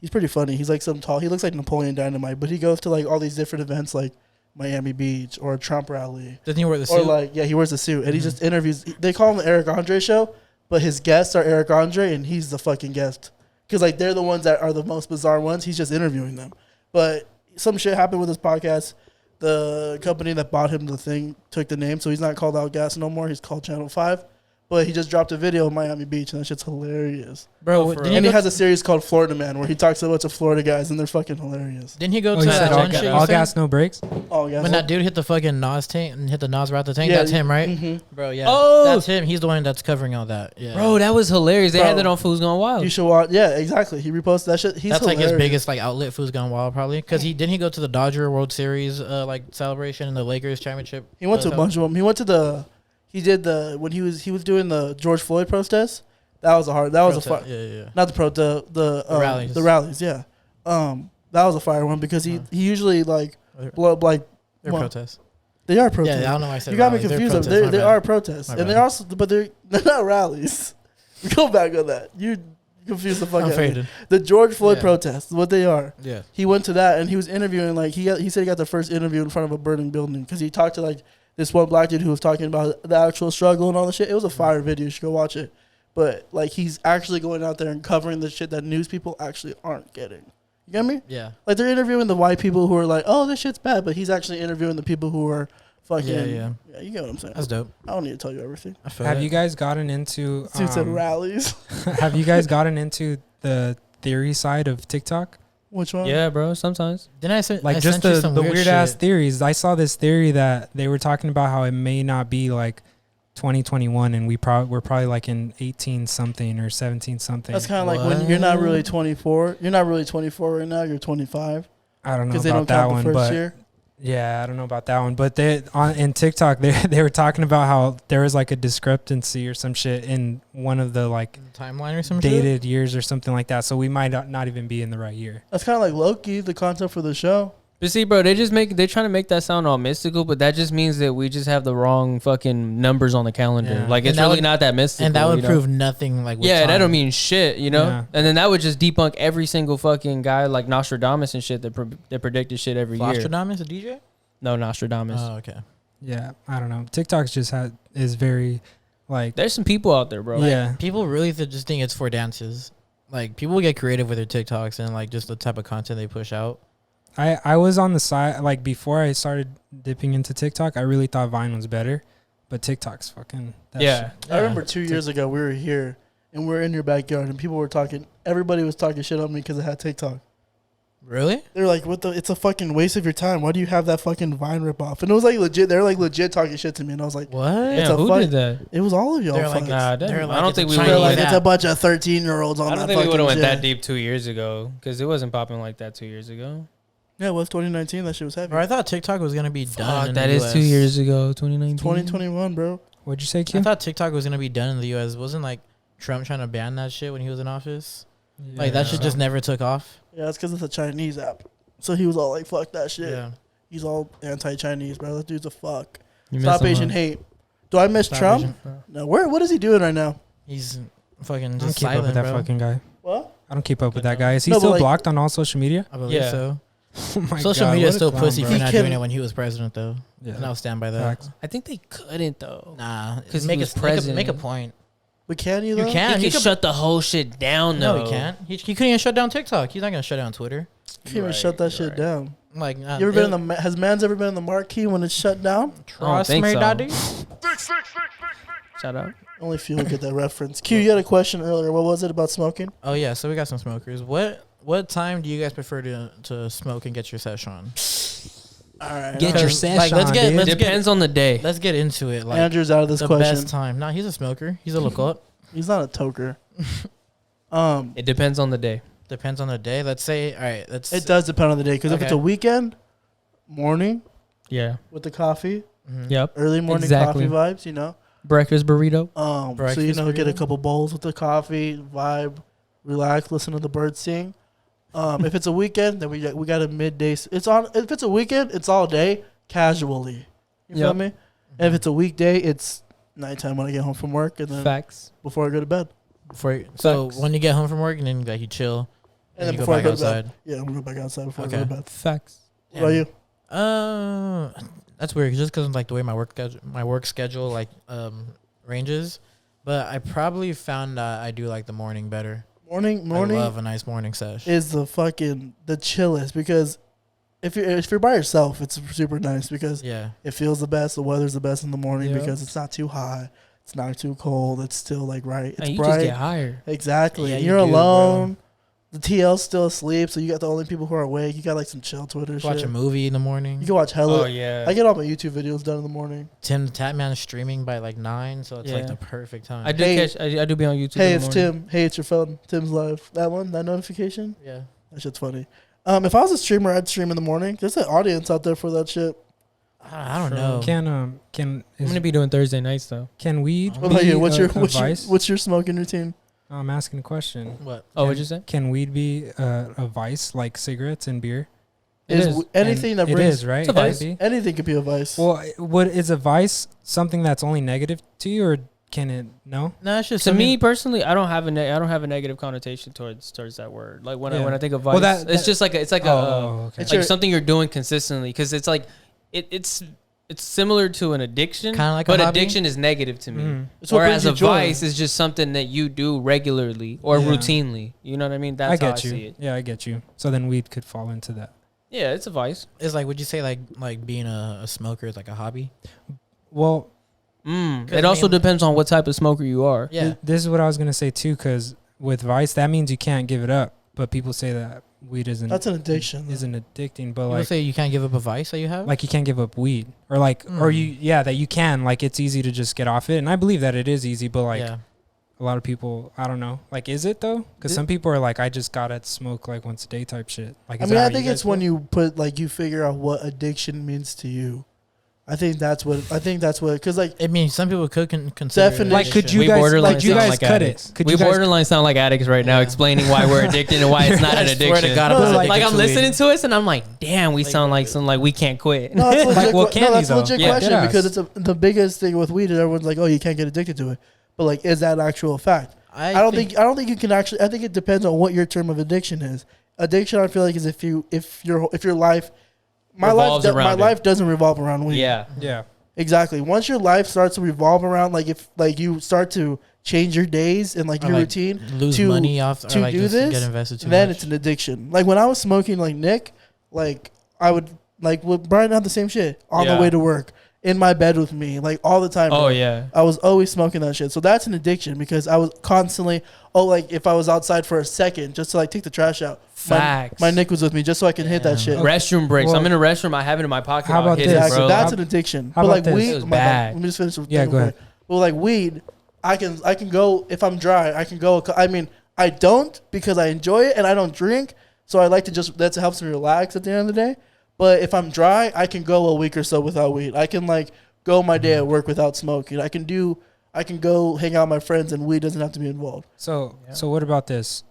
Speaker 2: He's pretty funny. He's like some tall. He looks like Napoleon Dynamite, but he goes to like all these different events like Miami Beach or a Trump rally.
Speaker 1: Doesn't he wear the
Speaker 2: Or
Speaker 1: suit?
Speaker 2: like, yeah, he wears a suit and he just interviews. They call him the Eric Andre show, but his guests are Eric Andre and he's the fucking guest. Because like they're the ones that are the most bizarre ones. He's just interviewing them. But some shit happened with his podcast. The company that bought him the thing took the name, so he's not called Out Gas no more. He's called Channel 5. But he just dropped a video of Miami Beach, and that shit's hilarious.
Speaker 1: Bro,
Speaker 5: for
Speaker 1: didn't
Speaker 5: real.
Speaker 1: he,
Speaker 2: And he
Speaker 1: go,
Speaker 2: has a series called Florida Man, where he talks to a bunch of Florida guys, and they're fucking hilarious.
Speaker 1: didn't he go
Speaker 3: Oh,
Speaker 1: to
Speaker 3: you
Speaker 1: that
Speaker 3: said
Speaker 1: one shit you
Speaker 3: all
Speaker 1: said?
Speaker 3: gas, no brakes.
Speaker 2: Oh, yeah.
Speaker 1: When that dude hit the fucking Nas tank and hit the Nas route the tank,
Speaker 2: Yeah,
Speaker 1: that's him, right?
Speaker 2: Mhm.
Speaker 1: Bro, yeah.
Speaker 5: Oh!
Speaker 1: That's him. He's the one that's covering all that. Yeah.
Speaker 5: Bro, that was hilarious. They
Speaker 2: Bro.
Speaker 5: had that on Food's Gone Wild.
Speaker 2: You should watch. Yeah, exactly. He reposted that shit. He's
Speaker 1: that's like
Speaker 2: hilarious.
Speaker 1: his biggest like outlet. Food's Gone Wild, probably because didn't he go to the Dodger World Series like celebration and the Lakers championship?
Speaker 2: He went to a bunch of them. He went to the. He did the when he was doing the George Floyd protest. That was a hard. That was a fire.
Speaker 1: Yeah.
Speaker 2: Not the
Speaker 1: rallies.
Speaker 2: The rallies. Yeah. That was a fire one because he usually like blow up like
Speaker 1: They're
Speaker 2: well,
Speaker 1: protests.
Speaker 2: They are protests.
Speaker 1: Yeah, I don't know why I said
Speaker 2: You got me
Speaker 1: rallies. They're
Speaker 2: confused.
Speaker 1: protests, my
Speaker 2: They
Speaker 1: bad.
Speaker 2: are protests,
Speaker 1: My
Speaker 2: and
Speaker 1: bad.
Speaker 2: they're also, but they're not rallies. Go back on that. You confused the fuck
Speaker 1: I'm
Speaker 2: out of me.
Speaker 1: faded.
Speaker 2: The George Floyd
Speaker 1: Yeah.
Speaker 2: protests, what they are.
Speaker 1: Yeah.
Speaker 2: He went to that and he was interviewing like he said he got the first interview in front of a burning building because he talked to like this one black dude who was talking about the actual struggle and all the shit. It was a fire video. You should go watch it. But like he's actually going out there and covering the shit that news people actually aren't getting. You get me?
Speaker 1: Yeah.
Speaker 2: Like they're interviewing the white people who are like, "Oh, this shit's bad," but he's actually interviewing the people who are fucking.
Speaker 1: Yeah.
Speaker 2: Yeah, you get what I'm saying.
Speaker 1: That's dope.
Speaker 2: I don't need to tell you everything.
Speaker 1: I feel
Speaker 3: Have
Speaker 1: it.
Speaker 3: you guys gotten into?
Speaker 2: Suits and rallies.
Speaker 3: Have you guys gotten into the theory side of TikTok?
Speaker 2: Which one?
Speaker 5: Yeah, bro. Sometimes.
Speaker 1: Didn't I say
Speaker 3: Like
Speaker 1: I
Speaker 3: just
Speaker 1: sent you
Speaker 3: the
Speaker 1: some
Speaker 3: weird ass
Speaker 1: shit.
Speaker 3: theories. I saw this theory that they were talking about how it may not be like 2021 and we're probably like in 18 something or 17 something.
Speaker 2: That's kind of like when you're not really 24. You're not really 24 right now. You're 25
Speaker 3: I don't know
Speaker 2: because they
Speaker 3: about
Speaker 2: don't
Speaker 3: that
Speaker 2: count the
Speaker 3: one,
Speaker 2: first
Speaker 3: but
Speaker 2: year.
Speaker 3: yeah, I don't know about that one. But in TikTok they were talking about how there was like a discrepancy or some shit in one of the like
Speaker 1: Timeline or some shit.
Speaker 3: dated years or something like that. So we might not even be in the right year.
Speaker 2: That's kind of like Loki, the concept for the show.
Speaker 5: But see, bro, they're trying to make that sound all mystical, but that just means that we just have the wrong fucking numbers on the calendar.
Speaker 1: Yeah.
Speaker 5: Like, it's
Speaker 1: And that
Speaker 5: really
Speaker 1: would-
Speaker 5: not that mystical.
Speaker 1: And that would
Speaker 5: you know?
Speaker 1: prove nothing. Like with
Speaker 5: Yeah, that
Speaker 1: time.
Speaker 5: don't mean shit, you know?
Speaker 3: Yeah.
Speaker 5: And then that would just debunk every single fucking guy like Nostradamus and shit that predicted shit every year.
Speaker 1: Nostradamus, a DJ.
Speaker 5: No, Nostradamus.
Speaker 1: Oh, okay.
Speaker 3: Yeah, I don't know. TikTok's just is very like
Speaker 5: There's some people out there, bro.
Speaker 3: yeah.
Speaker 1: People really just think it's for dances. Like people get creative with their TikToks and like just the type of content they push out.
Speaker 3: I was on the side like before I started dipping into TikTok. I really thought Vine was better, but TikTok's fucking
Speaker 5: Yeah.
Speaker 2: I remember 2 years ago we were here and we were in your backyard and people were talking. Everybody was talking shit on me because I had TikTok.
Speaker 1: Really?
Speaker 2: They were like, "What the? It's a fucking waste of your time. Why do you have that fucking Vine ripoff?" And it was like legit. They were like legit talking shit to me, and I was like,
Speaker 1: What?
Speaker 2: It's
Speaker 5: Yeah,
Speaker 2: a
Speaker 5: who
Speaker 2: fun-
Speaker 5: did that?
Speaker 2: "It was all of y'all."
Speaker 1: They're like,
Speaker 2: fucks.
Speaker 5: Nah,
Speaker 1: They're
Speaker 5: I
Speaker 1: like,
Speaker 5: don't
Speaker 1: it's
Speaker 5: think
Speaker 1: a
Speaker 5: we
Speaker 2: They're
Speaker 1: Chinese
Speaker 2: like,
Speaker 5: went.
Speaker 2: it's a bunch of 13-year-olds on
Speaker 5: I don't
Speaker 2: that
Speaker 5: think we would have
Speaker 2: fucking
Speaker 5: went
Speaker 2: shit.
Speaker 5: that deep 2 years ago because it wasn't popping like that 2 years ago.
Speaker 2: Yeah, it was 2019. That shit was heavy.
Speaker 1: Bro, I thought TikTok was gonna be done.
Speaker 5: Fuck,
Speaker 1: in
Speaker 5: that
Speaker 1: the
Speaker 5: is
Speaker 1: US.
Speaker 5: 2 years ago, 2019.
Speaker 2: 2021, bro.
Speaker 3: What'd you say,
Speaker 1: I
Speaker 3: Q?
Speaker 1: thought TikTok was gonna be done in the US. Wasn't like Trump trying to ban that shit when he was in office? Like that shit just never took off.
Speaker 2: Yeah, it's because it's a Chinese app. So he was all like, "Fuck that shit."
Speaker 1: Yeah.
Speaker 2: He's all anti-Chinese, bro. That dude's a fuck.
Speaker 5: You miss
Speaker 2: Stop
Speaker 5: him,
Speaker 2: Asian
Speaker 5: huh?
Speaker 2: hate. Do I miss
Speaker 1: Stop
Speaker 2: Trump?
Speaker 1: Asian-
Speaker 2: No. What is he doing right now?
Speaker 1: He's fucking
Speaker 3: I don't
Speaker 1: just
Speaker 3: keep up
Speaker 1: silent,
Speaker 3: with that
Speaker 1: bro.
Speaker 3: fucking guy.
Speaker 2: What?
Speaker 3: I don't keep up with that
Speaker 5: No.
Speaker 3: guy. Is he
Speaker 2: No, but
Speaker 3: still
Speaker 2: like-
Speaker 3: blocked on all social media?
Speaker 1: I believe
Speaker 5: Yeah.
Speaker 1: so.
Speaker 3: Oh my
Speaker 1: Social
Speaker 3: God,
Speaker 1: media
Speaker 3: what
Speaker 1: is
Speaker 3: a
Speaker 1: still
Speaker 3: clown,
Speaker 1: pussy
Speaker 3: bro.
Speaker 1: for
Speaker 2: He
Speaker 1: not
Speaker 2: can-
Speaker 1: doing it when he was president, though.
Speaker 3: Yeah.
Speaker 1: And I'll stand by that.
Speaker 3: Facts.
Speaker 5: I think they couldn't though.
Speaker 1: Nah,
Speaker 5: 'Cause he
Speaker 1: make
Speaker 5: was
Speaker 1: a
Speaker 5: president.
Speaker 1: make a point.
Speaker 2: But can you
Speaker 1: You
Speaker 2: though?
Speaker 1: can.
Speaker 5: He
Speaker 1: He
Speaker 5: can
Speaker 1: could
Speaker 5: shut the whole shit down
Speaker 1: No,
Speaker 5: though.
Speaker 1: he can't. He couldn't even shut down TikTok. He's not gonna shut down Twitter.
Speaker 2: Can't even
Speaker 5: Right,
Speaker 2: shut that
Speaker 5: you're
Speaker 2: shit
Speaker 5: right.
Speaker 2: down.
Speaker 1: Like,
Speaker 2: You ever been in the? Has Man's ever been in the marquee when it's shut down?
Speaker 1: Trust
Speaker 5: think
Speaker 1: me,
Speaker 5: so.
Speaker 1: daddy.
Speaker 5: Shout out.
Speaker 2: Only few will get that reference. Q, you had a question earlier. What was it about smoking?
Speaker 1: Oh yeah, so we got some smokers. What time do you guys prefer to smoke and get your sesh on?
Speaker 2: All right.
Speaker 3: Get
Speaker 2: now
Speaker 3: your
Speaker 1: Because,
Speaker 3: sesh
Speaker 1: like, let's
Speaker 3: on,
Speaker 1: get-
Speaker 3: dude.
Speaker 1: let's
Speaker 5: Depends on the day.
Speaker 1: Let's get into it. Like
Speaker 2: Andrew's out of this
Speaker 1: the
Speaker 2: question.
Speaker 1: best time. No, he's a smoker. He's a lookout.
Speaker 2: He's not a toker.
Speaker 5: It depends on the day.
Speaker 1: Depends on the day. Let's say, all right. Let's.
Speaker 2: It does depend on the day because if it's
Speaker 1: Okay.
Speaker 2: a weekend, morning
Speaker 5: Yeah.
Speaker 2: with the coffee,
Speaker 1: Mhm.
Speaker 5: Yep.
Speaker 2: early morning
Speaker 5: Exactly.
Speaker 2: coffee vibes, you know.
Speaker 5: Breakfast burrito.
Speaker 2: So you
Speaker 1: Breakfast
Speaker 2: know, get a
Speaker 1: burrito.
Speaker 2: couple bowls with the coffee, vibe, relax, listen to the birds sing. If it's a weekend, then we got a midday. It's on. If it's a weekend, it's all day, casually. You feel
Speaker 5: Yep.
Speaker 2: me? And if it's a weekday, it's nighttime when I get home from work, and then
Speaker 5: Facts.
Speaker 2: before I go to bed,
Speaker 1: So
Speaker 5: Facts.
Speaker 1: when you get home from work and then like you chill,
Speaker 2: and
Speaker 1: and
Speaker 2: then
Speaker 1: you go
Speaker 2: before I
Speaker 1: back
Speaker 2: go
Speaker 1: outside.
Speaker 2: to bed. Yeah, I'm gonna go back outside before I
Speaker 1: Okay.
Speaker 2: go to bed.
Speaker 5: Facts.
Speaker 2: What about you?
Speaker 1: That's weird. Just because like the way my work schedule like ranges, but I probably found I do like the morning better.
Speaker 2: Morning
Speaker 1: I love a nice morning sesh.
Speaker 2: is the chillest because if you're by yourself, it's super nice because
Speaker 1: Yeah.
Speaker 2: it feels the best. The weather's the best in the morning
Speaker 5: Yeah.
Speaker 2: because it's not too hot, it's not too cold. It's still like right. It's
Speaker 5: And you
Speaker 2: bright.
Speaker 5: just get higher.
Speaker 2: Exactly.
Speaker 1: Yeah,
Speaker 2: And
Speaker 1: you
Speaker 2: you're
Speaker 1: do,
Speaker 2: alone. The TL's still asleep, so you got the only people who are awake. You got like some chill Twitter
Speaker 1: Watch
Speaker 2: shit.
Speaker 1: a movie in the morning.
Speaker 2: You can watch hella.
Speaker 5: Oh yeah.
Speaker 2: I get all my YouTube videos done in the morning.
Speaker 1: Tim the Tatman is streaming by like 9, so it's like
Speaker 5: Yeah.
Speaker 1: the perfect time.
Speaker 5: I do
Speaker 2: Hey.
Speaker 5: catch. I do be on YouTube.
Speaker 2: Hey,
Speaker 5: in the
Speaker 2: it's
Speaker 5: morning.
Speaker 2: Tim. Hey, it's your phone. Tim's live. That one, that notification.
Speaker 1: Yeah.
Speaker 2: That shit's funny. If I was a streamer, I'd stream in the morning. There's an audience out there for that shit.
Speaker 1: I don't know.
Speaker 3: Can
Speaker 5: I'm gonna be doing Thursday nights though.
Speaker 3: can weed
Speaker 1: What
Speaker 2: What about
Speaker 3: be
Speaker 2: you? What's
Speaker 3: a-
Speaker 2: your
Speaker 3: a vice?
Speaker 2: what's your smoking routine?
Speaker 3: I'm asking a question.
Speaker 1: What?
Speaker 5: Oh, what'd you say?
Speaker 3: Can weed be a vice like cigarettes and beer?
Speaker 5: It is.
Speaker 2: Anything that
Speaker 3: It
Speaker 2: brings
Speaker 3: is, right?
Speaker 5: It's a
Speaker 3: Can it
Speaker 5: vice.
Speaker 3: be?
Speaker 2: anything could be a vice.
Speaker 3: Well, is a vice something that's only negative to you, or can it? No.
Speaker 1: No, it's just
Speaker 5: To
Speaker 1: something-
Speaker 5: me personally, I don't have a negative connotation towards that word. Like when
Speaker 3: Yeah.
Speaker 5: I think of
Speaker 3: Well,
Speaker 5: vice,
Speaker 3: that-
Speaker 5: it's just like it's like
Speaker 3: Oh, okay.
Speaker 2: It's
Speaker 5: like
Speaker 2: your-
Speaker 5: something you're doing consistently because it's like it's similar to an addiction,
Speaker 1: Kinda like a
Speaker 5: but
Speaker 1: hobby?
Speaker 5: addiction is negative to me.
Speaker 3: Mhm.
Speaker 2: It's what
Speaker 5: Whereas
Speaker 2: brings you
Speaker 5: a
Speaker 2: joy.
Speaker 5: vice is just something that you do regularly or
Speaker 3: Yeah.
Speaker 5: routinely. You know what I mean? That's
Speaker 3: I get
Speaker 5: how I
Speaker 3: you.
Speaker 5: see it.
Speaker 3: Yeah, I get you. So then weed could fall into that.
Speaker 5: Yeah, it's a vice.
Speaker 1: It's like, would you say like being a smoker is like a hobby?
Speaker 3: Well,
Speaker 5: It
Speaker 1: I
Speaker 5: also
Speaker 1: mean-
Speaker 5: depends on what type of smoker you are.
Speaker 1: Yeah.
Speaker 3: this is what I was gonna say too, because with vice, that means you can't give it up. But people say that weed isn't
Speaker 2: That's an addiction.
Speaker 3: isn't addicting, but
Speaker 1: People
Speaker 3: like
Speaker 1: say you can't give up a vice that you have.
Speaker 3: like you can't give up weed or like or that you can, like it's easy to just get off it, and I believe that it is easy, but like
Speaker 1: yeah.
Speaker 3: a lot of people, I don't know, like is it though? Because some people are like, I just gotta smoke like once a day type shit. Like
Speaker 2: I mean, I think it's when you put like you figure out what addiction means to you. I think that's what because like
Speaker 1: I mean, some people could consider
Speaker 2: Definitely.
Speaker 3: like could you
Speaker 5: We
Speaker 3: guys
Speaker 5: borderline
Speaker 3: could you
Speaker 5: sound
Speaker 3: guys
Speaker 5: like
Speaker 3: cut
Speaker 5: addicts.
Speaker 3: it? Could
Speaker 5: We
Speaker 3: you guys
Speaker 5: borderline sound like addicts right now,
Speaker 1: Yeah.
Speaker 5: explaining why we're addicted and why it's not an
Speaker 1: I swear to
Speaker 5: addiction.
Speaker 1: God,
Speaker 2: I was
Speaker 5: Like
Speaker 1: addicted
Speaker 5: I'm
Speaker 1: to
Speaker 5: listening
Speaker 1: weed.
Speaker 5: to us and I'm like, damn, we sound like some like we can't quit.
Speaker 2: no, that's a legit,
Speaker 3: Like, well,
Speaker 2: no, that's a
Speaker 3: candy,
Speaker 2: legit
Speaker 3: though. Yeah,
Speaker 2: question
Speaker 3: deadass.
Speaker 2: because it's the biggest thing with weed is everyone's like, oh, you can't get addicted to it, but like, is that actual fact? I don't think you can actually. I think it depends on what your term of addiction is. Addiction, I feel like, is if your life,
Speaker 5: Revolves around
Speaker 2: my
Speaker 5: it.
Speaker 2: life doesn't revolve around weed.
Speaker 5: Yeah.
Speaker 3: yeah.
Speaker 2: Exactly. Once your life starts to revolve around, like if like you start to change your days and like
Speaker 1: Or,
Speaker 2: your
Speaker 1: like,
Speaker 2: routine
Speaker 1: lose
Speaker 2: to-
Speaker 1: money off
Speaker 2: to
Speaker 1: or like
Speaker 2: do
Speaker 1: just
Speaker 2: this,
Speaker 1: get invested too
Speaker 2: then
Speaker 1: much.
Speaker 2: it's an addiction. Like when I was smoking like Nick, like I would like with Brian had the same shit on
Speaker 5: Yeah.
Speaker 2: the way to work in my bed with me like all the time.
Speaker 5: Oh
Speaker 2: bro.
Speaker 5: yeah.
Speaker 2: I was always smoking that shit. So that's an addiction because I was constantly like if I was outside for a second just to like take the trash out.
Speaker 5: Facts.
Speaker 2: My Nick was with me just so I can hit that
Speaker 1: Damn.
Speaker 2: shit.
Speaker 5: Restroom breaks.
Speaker 3: Well,
Speaker 5: I'm in a restroom. I have it in my pocket.
Speaker 3: how
Speaker 5: I'll
Speaker 3: about
Speaker 5: hit
Speaker 3: this?
Speaker 5: it,
Speaker 2: Exactly.
Speaker 5: bro.
Speaker 2: That's an addiction.
Speaker 3: How
Speaker 2: But
Speaker 3: about
Speaker 2: like
Speaker 3: this?
Speaker 2: weed,
Speaker 5: It was
Speaker 2: my
Speaker 5: bad.
Speaker 2: Let me just finish. the
Speaker 3: Yeah,
Speaker 2: thing
Speaker 3: go
Speaker 2: real
Speaker 3: ahead.
Speaker 2: quick. But like weed, I can go if I'm dry. I can go. I mean, I don't because I enjoy it and I don't drink. So I like to just that helps me relax at the end of the day. But if I'm dry, I can go a week or so without weed. I can like go my day at work without smoking. I can go hang out with my friends and weed doesn't have to be involved.
Speaker 3: So what about this?